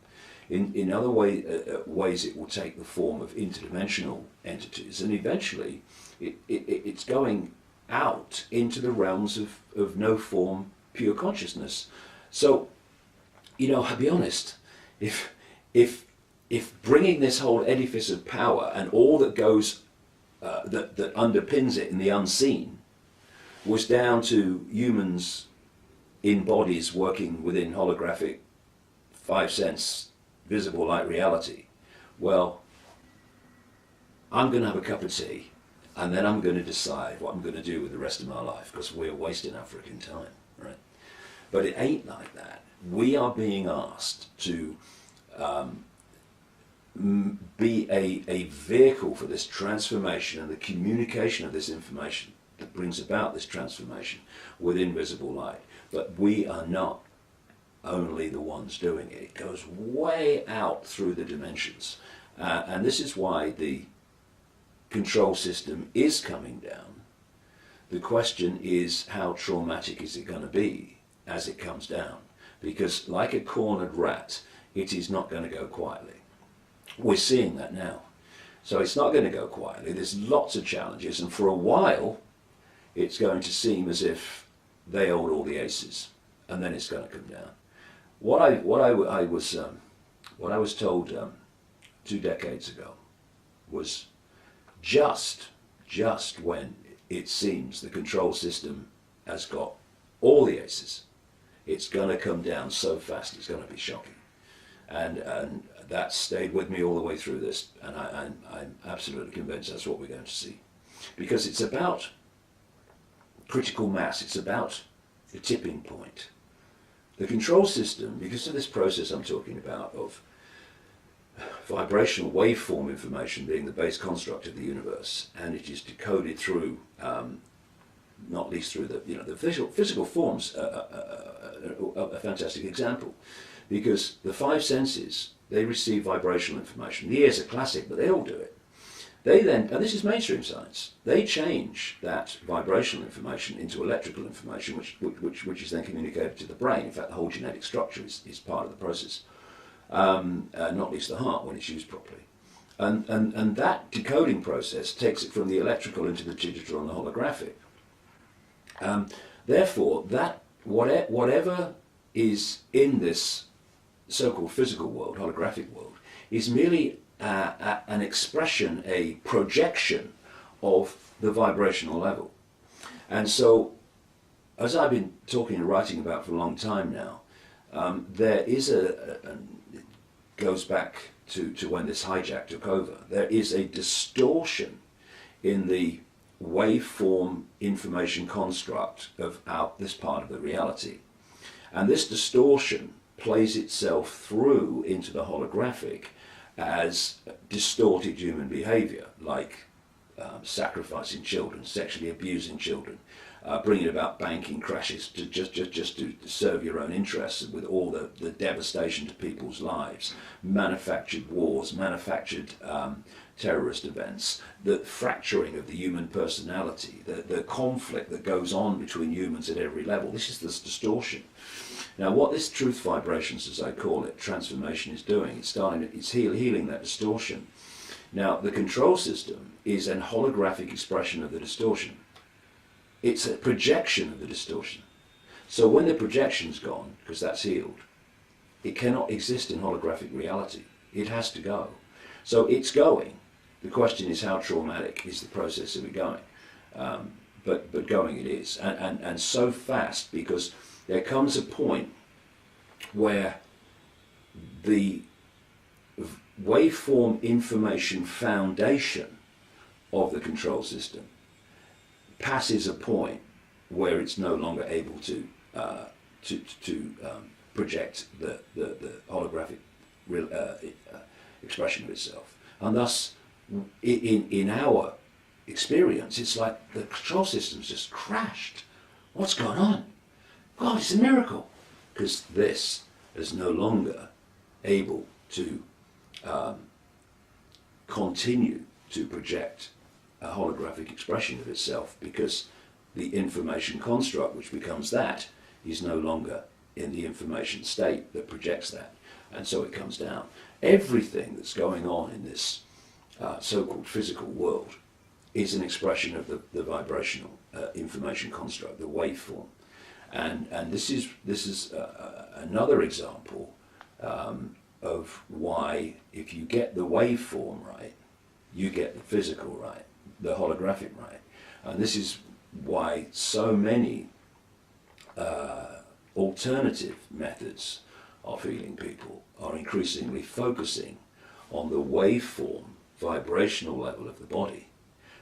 Speaker 2: In other ways, it will take the form of interdimensional entities, and eventually it's going out into the realms of no form, pure consciousness. So, you know, I'll be honest, if bringing this whole edifice of power and all that goes, that underpins it in the unseen, was down to humans in bodies working within holographic 5 sense visible light reality, well, I'm going to have a cup of tea and then I'm going to decide what I'm going to do with the rest of my life, because we're wasting our freaking time, right? But it ain't like that. We are being asked to be a vehicle for this transformation and the communication of this information that brings about this transformation with invisible light. But we are not only the ones doing it. It goes way out through the dimensions. And this is why the control system is coming down. The question is, how traumatic is it going to be as it comes down? Because like a cornered rat, it is not going to go quietly. We're seeing that now. So it's not going to go quietly. There's lots of challenges, and for a while it's going to seem as if they hold all the aces, and then it's going to come down. What I was told 2 decades ago was just when it seems the control system has got all the aces, it's going to come down so fast it's going to be shocking. And that stayed with me all the way through this, and I'm absolutely convinced that's what we're going to see. Because it's about critical mass, it's about the tipping point. The control system, because of this process I'm talking about of vibrational waveform information being the base construct of the universe, and it is decoded through, not least through the physical forms, a fantastic example, because the 5 senses, they receive vibrational information. The ear's a classic, but they all do it. They then, and this is mainstream science, they change that vibrational information into electrical information, which is then communicated to the brain. In fact, the whole genetic structure is part of the process, not least the heart when it's used properly. And that decoding process takes it from the electrical into the digital and the holographic. Therefore, that whatever is in this so-called physical world, holographic world, is merely an expression, a projection of the vibrational level. And so, as I've been talking and writing about for a long time now, there is it goes back to when this hijack took over, there is a distortion in the waveform information construct of this part of the reality. And this distortion plays itself through into the holographic as distorted human behavior, like sacrificing children, sexually abusing children, bringing about banking crashes just to serve your own interests with all the devastation to people's lives, manufactured wars, manufactured terrorist events, the fracturing of the human personality, the conflict that goes on between humans at every level. This is this distortion. Now, what this truth vibrations, as I call it, transformation is doing, it's healing that distortion. Now, the control system is an holographic expression of the distortion. It's a projection of the distortion. So when the projection's gone, because that's healed, it cannot exist in holographic reality. It has to go. So it's going. The question is, how traumatic is the process of it going? But going it is, and so fast, because there comes a point where the waveform information foundation of the control system passes a point where it's no longer able to project the holographic expression of itself, and thus in our experience it's like the control system's just crashed. What's going on? God, it's a miracle, because this is no longer able to continue to project a holographic expression of itself, because the information construct, which becomes that, is no longer in the information state that projects that. and so it comes down. Everything that's going on in this so-called physical world is an expression of the vibrational information construct, the waveform. And this is another example of why, if you get the waveform right, you get the physical right, the holographic right. And this is why so many alternative methods of healing people are increasingly focusing on the waveform, vibrational level of the body.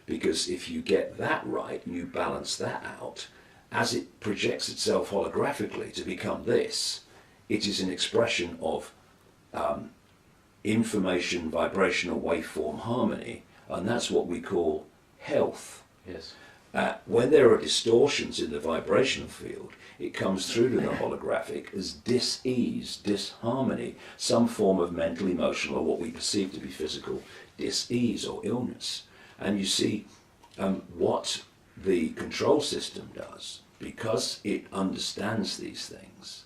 Speaker 2: Because if you get that right and you balance that out, as it projects itself holographically to become this, it is an expression of information, vibrational waveform harmony, and that's what we call health.
Speaker 1: Yes.
Speaker 2: When there are distortions in the vibrational field, it comes through to the holographic as dis-ease, disharmony, some form of mental, emotional, or what we perceive to be physical dis-ease or illness. And you see what the control system does, because it understands these things.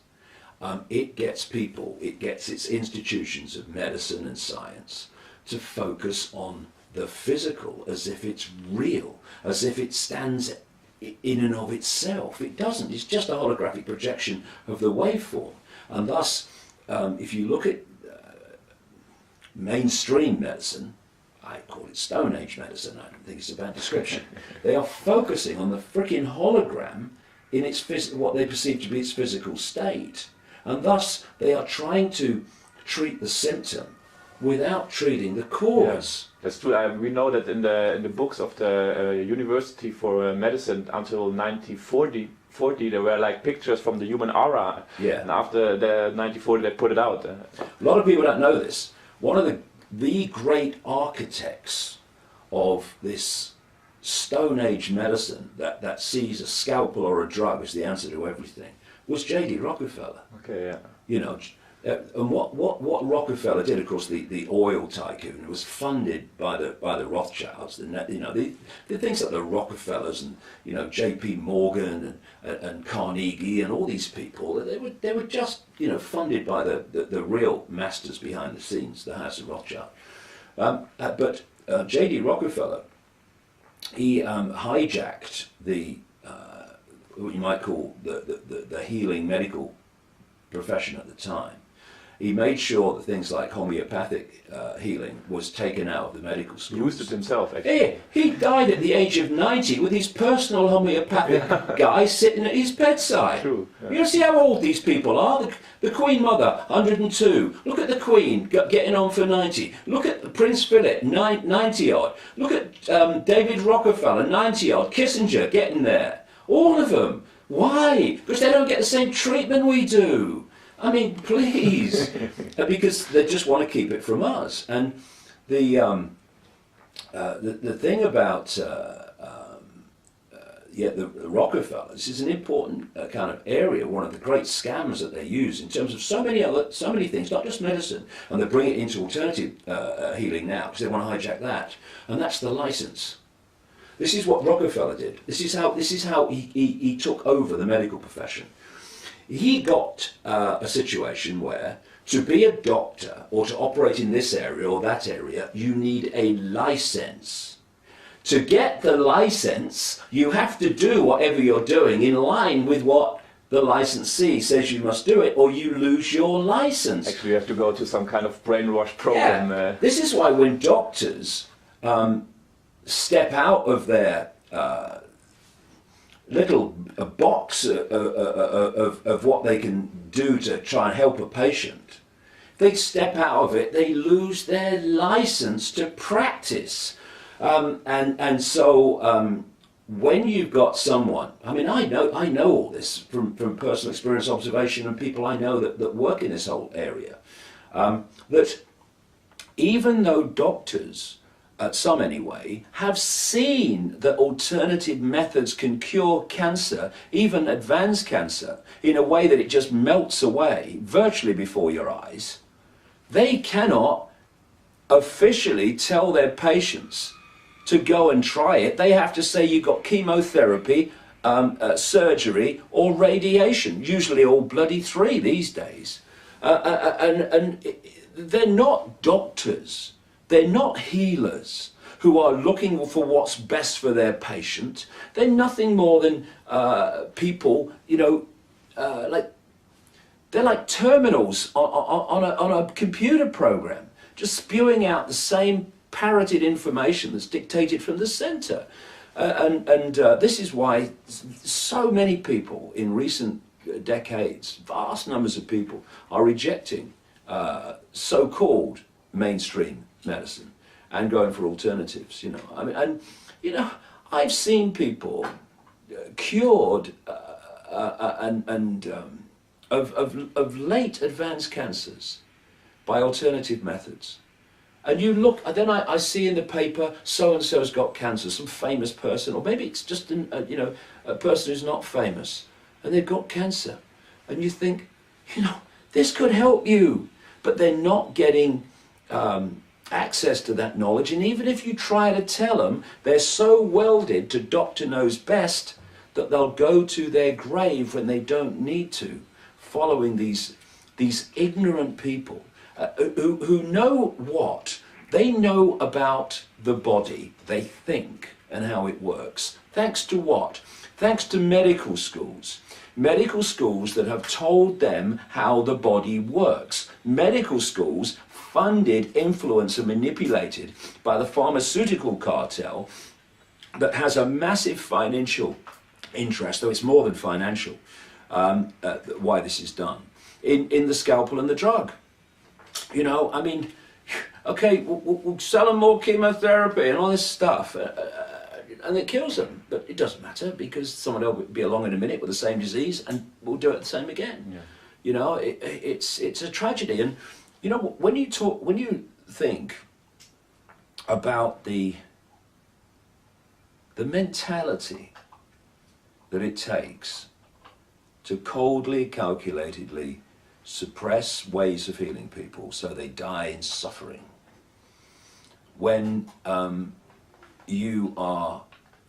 Speaker 2: It gets people, it gets its institutions of medicine and science to focus on the physical as if it's real, as if it stands in and of itself. It doesn't. It's just a holographic projection of the waveform. And thus, if you look at mainstream medicine, I call it Stone Age medicine, I don't think it's a bad description, they are focusing on the frickin' hologram in its what they perceive to be its physical state. And thus, they are trying to treat the symptom without treating the cause.
Speaker 1: Yeah, that's true. We know that in the books of the University for Medicine until 1940, there were like pictures from the human aura.
Speaker 2: Yeah.
Speaker 1: And after the 1940, they put it out.
Speaker 2: A lot of people don't know this. One of the great architects of this Stone Age medicine that sees a scalpel or a drug as the answer to everything was J.D. Rockefeller.
Speaker 1: Okay, yeah.
Speaker 2: You know, and what Rockefeller did, of course, the oil tycoon, was funded by the Rothschilds. The things like the Rockefellers and J.P. Morgan and Carnegie and all these people, they were just funded by the real masters behind the scenes, the House of Rothschild. But J.D. Rockefeller, he hijacked what you might call the healing medical profession at the time. He made sure that things like homeopathic healing was taken out of the medical schools.
Speaker 1: He used it himself, actually.
Speaker 2: He died at the age of 90 with his personal homeopathic guy sitting at his bedside.
Speaker 1: True. Yeah.
Speaker 2: You see how old these people are? The Queen Mother, 102. Look at the Queen, getting on for 90. Look at Prince Philip, 90 odd. Look at David Rockefeller, 90 odd. Kissinger, getting there. All of them. Why? Because they don't get the same treatment we do. I mean, please, because they just want to keep it from us. And the thing about the Rockefellers is an important kind of area, one of the great scams that they use in terms of so many things, not just medicine, and they bring it into alternative healing now because they want to hijack that, and that's the license. This is what Rockefeller did. This is how he took over the medical profession. He got a situation where to be a doctor or to operate in this area or that area, you need a license. To get the license, you have to do whatever you're doing in line with what the licensee says you must do it, or you lose your license.
Speaker 1: Actually, you have to go to some kind of brainwash program.
Speaker 2: Yeah. This is why when doctors step out of their little box of what they can do to try and help a patient, they step out of it, they lose their license to practice. And so when you've got someone, I mean, I know all this from personal experience, observation, and people I know that work in this whole area, that even though doctors, some anyway, have seen that alternative methods can cure cancer, even advanced cancer, in a way that it just melts away virtually before your eyes, they cannot officially tell their patients to go and try it. They have to say you've got chemotherapy, surgery or radiation, usually all bloody three these days. And they're not doctors, they're not healers who are looking for what's best for their patient. They're nothing more than people, you know, they're like terminals on a computer program, just spewing out the same parroted information that's dictated from the center. This is why so many people in recent decades, vast numbers of people, are rejecting so-called mainstream medicine and going for alternatives. You know, I mean, and you know, I've seen people cured of late advanced cancers by alternative methods. And you look, and then I see in the paper, so-and-so's got cancer, some famous person, or maybe it's just you know, a person who's not famous, and they've got cancer. And you think, you know, this could help you. But they're not getting access to that knowledge. And even if you try to tell them, they're so welded to doctor knows best that they'll go to their grave when they don't need to, following these ignorant people who know what? They know about the body, they think, and how it works. Thanks to what? Thanks to medical schools. Medical schools that have told them how the body works. Medical schools funded, influenced and manipulated by the pharmaceutical cartel that has a massive financial interest, though it's more than financial, why this is done, in the scalpel and the drug. You know, I mean, okay, we'll sell them more chemotherapy and all this stuff, and it kills them. But it doesn't matter, because someone else will be along in a minute with the same disease and we'll do it the same again. Yeah. You know, it's a tragedy. And you know, when you think about the mentality that it takes to coldly, calculatedly suppress ways of healing people so they die in suffering, when you are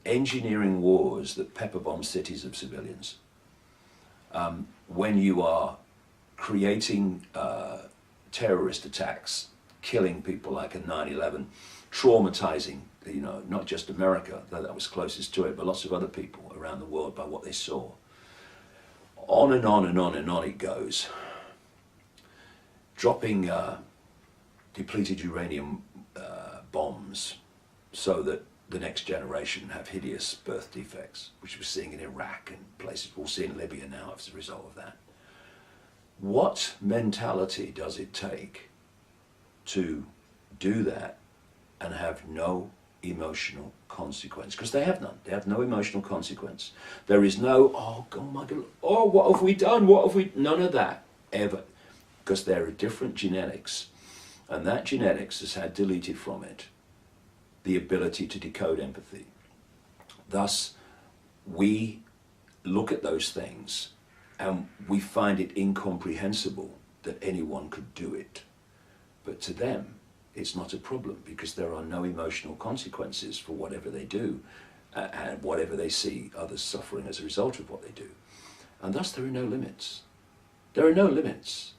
Speaker 2: engineering wars that pepper bomb cities of civilians, when you are creating terrorist attacks, killing people like a 9/11, traumatizing, you know, not just America, though that was closest to it, but lots of other people around the world by what they saw. On and on and on and on it goes. Dropping depleted uranium bombs so that the next generation have hideous birth defects, which we're seeing in Iraq and places we'll see in Libya now as a result of that. What mentality does it take to do that and have no emotional consequence? Because they have none. They have no emotional consequence. There is no, oh God, my God, oh, what have we done? What have we? None of that ever. Because there are different genetics, and that genetics has had deleted from it the ability to decode empathy. Thus, we look at those things and we find it incomprehensible that anyone could do it. But to them, it's not a problem, because there are no emotional consequences for whatever they do and whatever they see others suffering as a result of what they do. And thus there are no limits. There are no limits.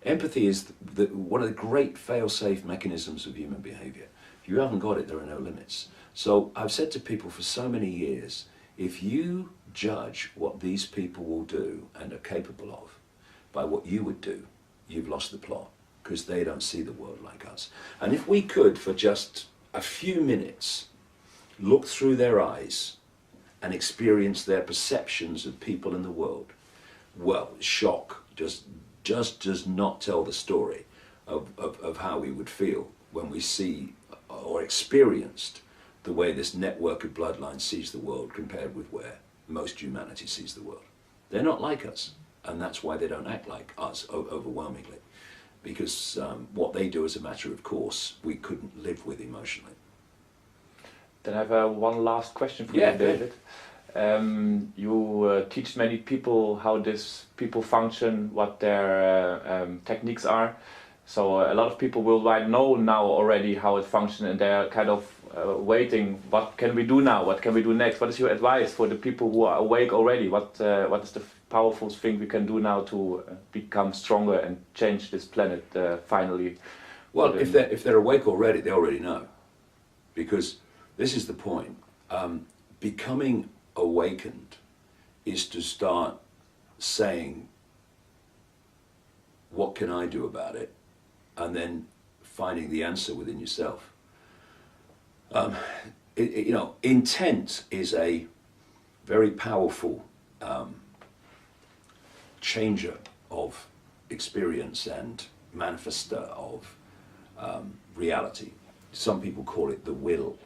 Speaker 2: Empathy is one of the great fail-safe mechanisms of human behavior. If you haven't got it, there are no limits. So I've said to people for so many years, if you judge what these people will do and are capable of by what you would do, you've lost the plot, because they don't see the world like us. And if we could, for just a few minutes, look through their eyes and experience their perceptions of people in the world, well, shock just does not tell the story of how we would feel when we see or experienced the way this network of bloodlines sees the world compared with where most humanity sees the world. They're not like us, and that's why they don't act like us overwhelmingly, because what they do as a matter of course we couldn't live with emotionally.
Speaker 1: Then I have one last question for you, David. You teach many people how these people function, what their techniques are. So a lot of people worldwide know now already how it functions, and they're kind of waiting. What can we do now? What can we do next? What is your advice for the people who are awake already? What is the powerful thing we can do now to become stronger and change this planet finally?
Speaker 2: Well, if they're awake already, they already know. Because this is the point. Becoming awakened is to start saying, what can I do about it? And then finding the answer within yourself. You know, intent is a very powerful changer of experience and manifester of reality. Some people call it the will.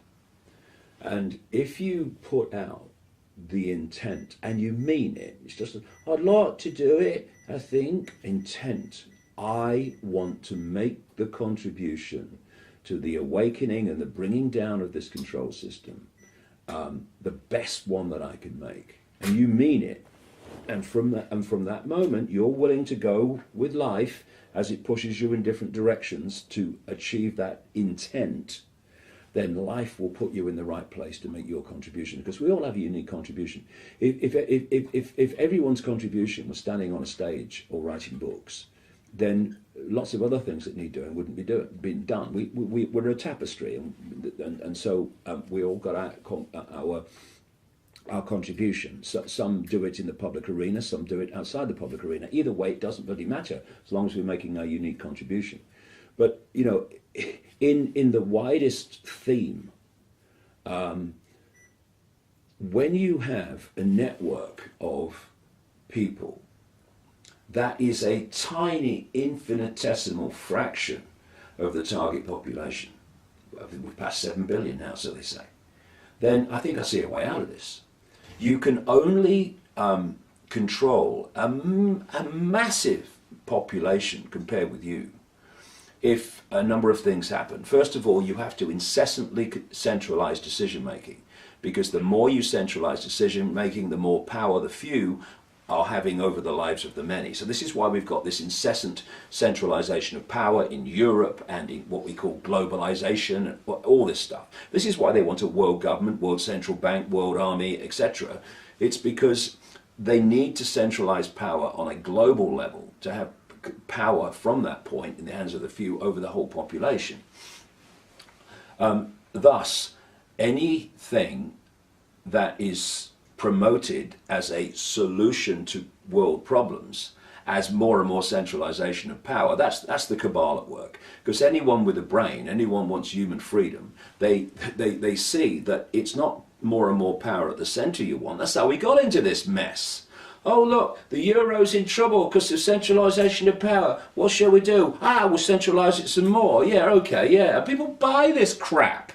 Speaker 2: And if you put out the intent and you mean it, it's just, I'd like to do it, I think, intent. I want to make the contribution to the awakening and the bringing down of this control system, the best one that I can make. And you mean it. And from that moment, you're willing to go with life as it pushes you in different directions to achieve that intent. Then life will put you in the right place to make your contribution, because we all have a unique contribution. If everyone's contribution was standing on a stage or writing books, then lots of other things that need doing wouldn't be being done. We're a tapestry, and so we all got our contribution. So some do it in the public arena, some do it outside the public arena. Either way, it doesn't really matter as long as we're making our unique contribution. But you know, in the widest theme, when you have a network of people, that is a tiny infinitesimal fraction of the target population. I think we've passed 7 billion now, so they say. Then I think I see a way out of this. You can only control a massive population compared with you if a number of things happen. First of all, you have to incessantly centralize decision making, because the more you centralize decision making, the more power the few are having over the lives of the many. So this is why we've got this incessant centralization of power in Europe and in what we call globalization and all this stuff. This is why they want a world government, world central bank, world army, etc. It's because they need to centralize power on a global level to have power from that point in the hands of the few over the whole population. Thus, anything that is promoted as a solution to world problems, as more and more centralization of power, that's the cabal at work. Because anyone with a brain, anyone wants human freedom, they see that it's not more and more power at the center you want. That's how we got into this mess. Oh look, the euro's in trouble because of centralization of power. What shall we do? We'll centralize it some more. Yeah, okay, yeah. People buy this crap.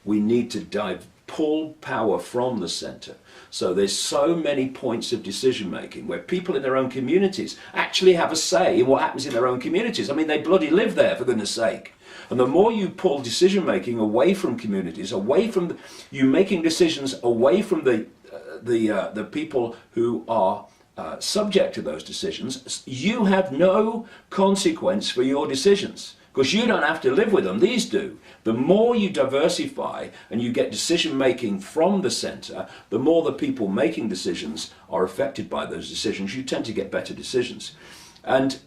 Speaker 2: We need to pull power from the center. So there's so many points of decision making where people in their own communities actually have a say in what happens in their own communities. I mean, they bloody live there, for goodness sake. And the more you pull decision making away from communities, away from you making decisions away from the people who are subject to those decisions, you have no consequence for your decisions, because you don't have to live with them, these do. The more you diversify and you get decision making from the center, the more the people making decisions are affected by those decisions, you tend to get better decisions. And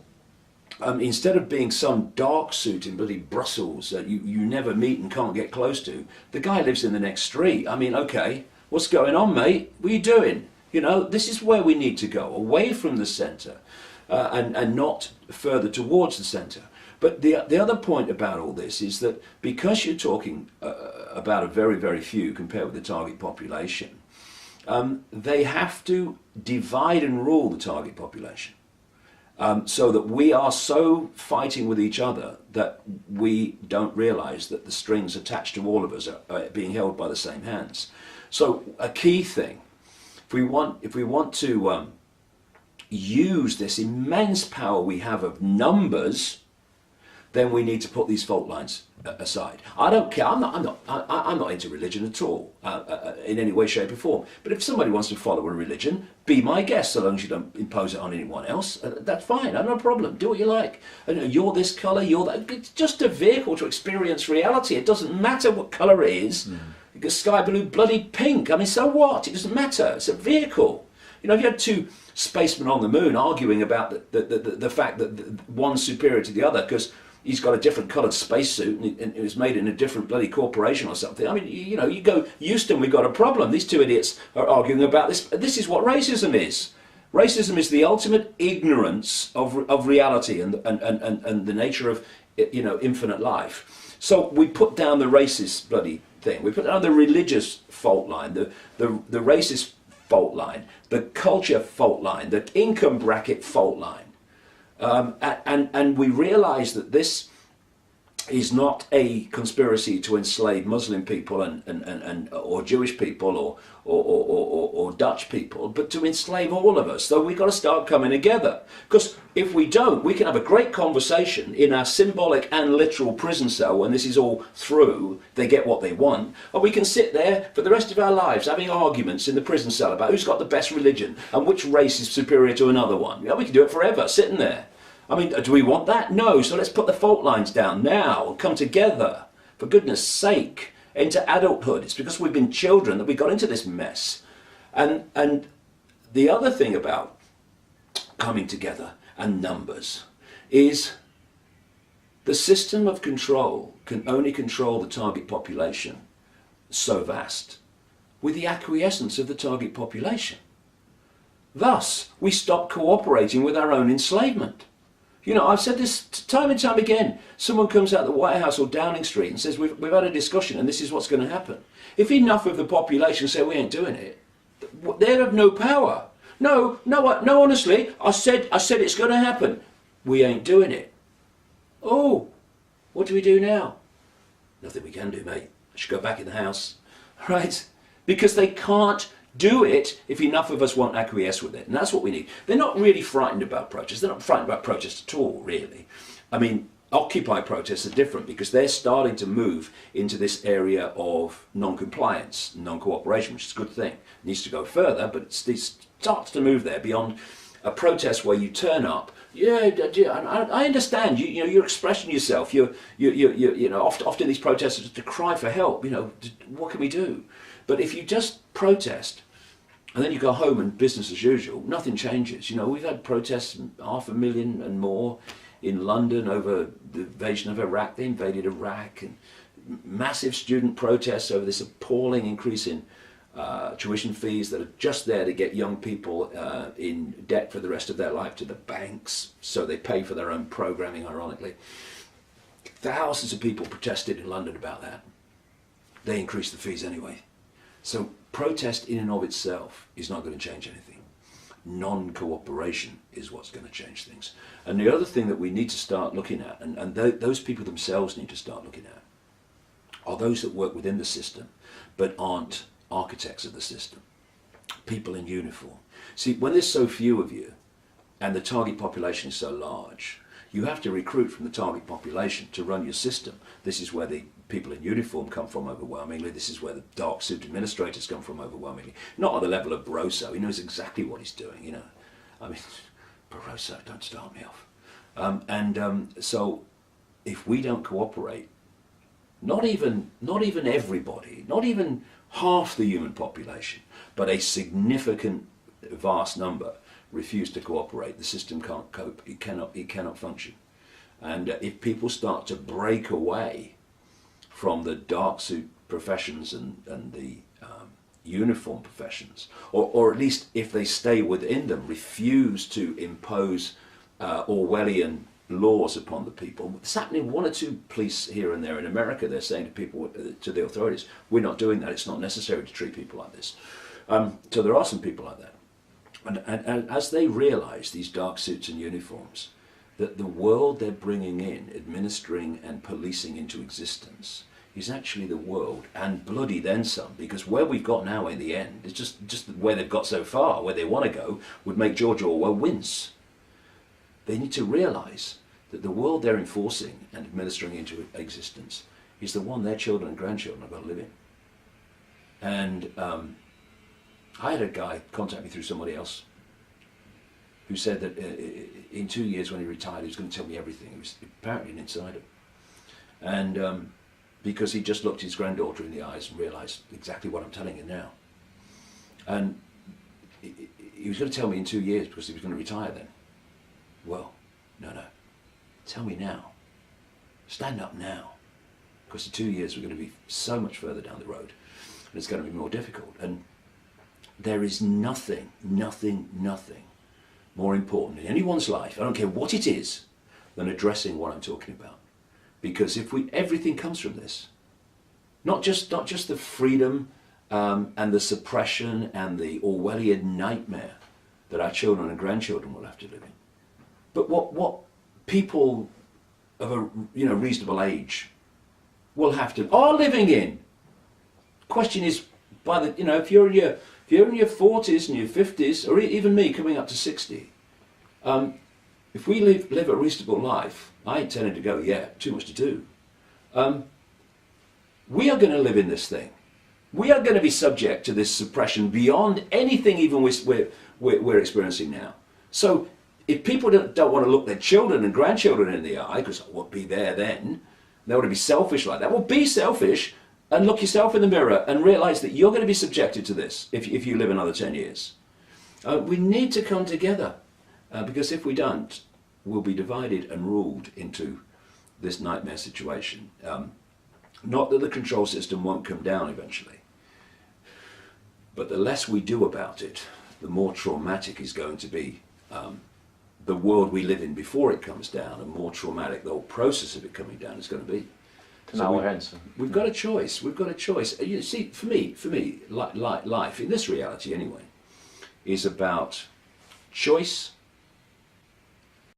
Speaker 2: instead of being some dark suit in bloody Brussels that you never meet and can't get close to, the guy lives in the next street. I mean, okay, what's going on, mate? What are you doing? You know, this is where we need to go, away from the center and not further towards the center. But the other point about all this is that because you're talking about a very, very few compared with the target population, they have to divide and rule the target population. So that we are so fighting with each other that we don't realize that the strings attached to all of us are being held by the same hands. So a key thing, if we want to use this immense power we have of numbers, then we need to put these fault lines aside. I don't care. I'm not into religion at all, in any way, shape, or form. But if somebody wants to follow a religion, be my guest, so long as you don't impose it on anyone else. That's fine. I have no problem. Do what you like. You're this color. You're that. It's just a vehicle to experience reality. It doesn't matter what color it is. Sky blue, bloody pink. I mean, so what? It doesn't matter. It's a vehicle. You know, if you had two spacemen on the moon arguing about the fact that one's superior to the other because he's got a different coloured spacesuit and it was made in a different bloody corporation or something. I mean, you know, you go, Houston, we've got a problem. These two idiots are arguing about this. This is what racism is. Racism is the ultimate ignorance of reality and the nature of, you know, infinite life. So we put down the racist bloody thing. We put down the religious fault line, the racist fault line, the culture fault line, the income bracket fault line. And we realise that this is not a conspiracy to enslave Muslim people or Jewish people or Dutch people, but to enslave all of us. So we've got to start coming together. Because if we don't, we can have a great conversation in our symbolic and literal prison cell when this is all through, they get what they want, or we can sit there for the rest of our lives having arguments in the prison cell about who's got the best religion and which race is superior to another one. You know, we can do it forever, sitting there. I mean, do we want that? No. So let's put the fault lines down now and come together, for goodness sake, into adulthood. It's because we've been children that we got into this mess. And the other thing about coming together and numbers is the system of control can only control the target population so vast with the acquiescence of the target population. Thus, we stop cooperating with our own enslavement. You know, I've said this time and time again. Someone comes out of the White House or Downing Street and says, we've had a discussion and this is what's going to happen. If enough of the population say we ain't doing it, they have no power. No, honestly, I said it's going to happen. We ain't doing it. Oh, what do we do now? Nothing we can do, mate. I should go back in the house. Right? Because they can't do it if enough of us won't acquiesce with it. And that's what we need. They're not really frightened about protests. They're not frightened about protests at all, really. I mean, Occupy protests are different because they're starting to move into this area of non-compliance, non-cooperation, which is a good thing. It needs to go further, but it starts to move there beyond a protest where you turn up. Yeah, I understand. You know, you're expressing yourself. You know, often these protests are just to cry for help. You know, what can we do? But if you just protest and then you go home and business as usual, nothing changes. You know, we've had protests, 500,000 and more in London over the invasion of Iraq. They invaded Iraq, and massive student protests over this appalling increase in tuition fees that are just there to get young people in debt for the rest of their life to the banks, so they pay for their own programming, ironically. Thousands of people protested in London about that. They increased the fees anyway. So protest in and of itself is not going to change anything. Non-cooperation is what's going to change things. And the other thing that we need to start looking at, and those people themselves need to start looking at, are those that work within the system but aren't architects of the system. People in uniform. See, when there's so few of you and the target population is so large, you have to recruit from the target population to run your system. This is where the people in uniform come from overwhelmingly. This is where the dark suit administrators come from overwhelmingly. Not on the level of Barroso. He knows exactly what he's doing, you know. I mean, Barroso, don't start me off. So if we don't cooperate, not even everybody, not even half the human population, but a significant, vast number refuse to cooperate, the system can't cope. It cannot function. And if people start to break away from the dark suit professions and the uniform professions, or at least if they stay within them, refuse to impose Orwellian laws upon the people. It's happening. One or two police here and there in America, they're saying to people, to the authorities, we're not doing that. It's not necessary to treat people like this. So there are some people like that. And as they realise, these dark suits and uniforms, that the world they're bringing in, administering and policing into existence, is actually the world, and bloody then some, because where we've got now in the end, it's just where they've got so far, where they want to go, would make George Orwell wince. They need to realise that the world they're enforcing and administering into existence is the one their children and grandchildren are going to live in. And I had a guy contact me through somebody else who said that in 2 years when he retired, he was going to tell me everything. He was apparently an insider. And because he just looked his granddaughter in the eyes and realised exactly what I'm telling you now. And he was going to tell me in 2 years because he was going to retire then. Well, no. Tell me now. Stand up now. Because in 2 years we're going to be so much further down the road and it's going to be more difficult. And there is nothing more important in anyone's life, I don't care what it is, than addressing what I'm talking about. Because if everything comes from this, not just the freedom and the suppression and the Orwellian nightmare that our children and grandchildren will have to live in, but what people of a reasonable age are living in. Question is, if you're in your 40s and your 50s, or even me coming up to 60, if we live a reasonable life, I ain't tending to go, too much to do. We are going to live in this thing. We are going to be subject to this suppression beyond anything even we're experiencing now. So if people don't want to look their children and grandchildren in the eye, because I won't be there then, they want to be selfish like that. Well, be selfish and look yourself in the mirror and realize that you're going to be subjected to this if you live another 10 years. We need to come together because if we don't, we'll be divided and ruled into this nightmare situation. Not that the control system won't come down eventually, but the less we do about it, the more traumatic is going to be the world we live in before it comes down, and more traumatic the whole process of it coming down is going to be. So we've got a choice. We've got a choice. You see, for me, life in this reality anyway, is about choice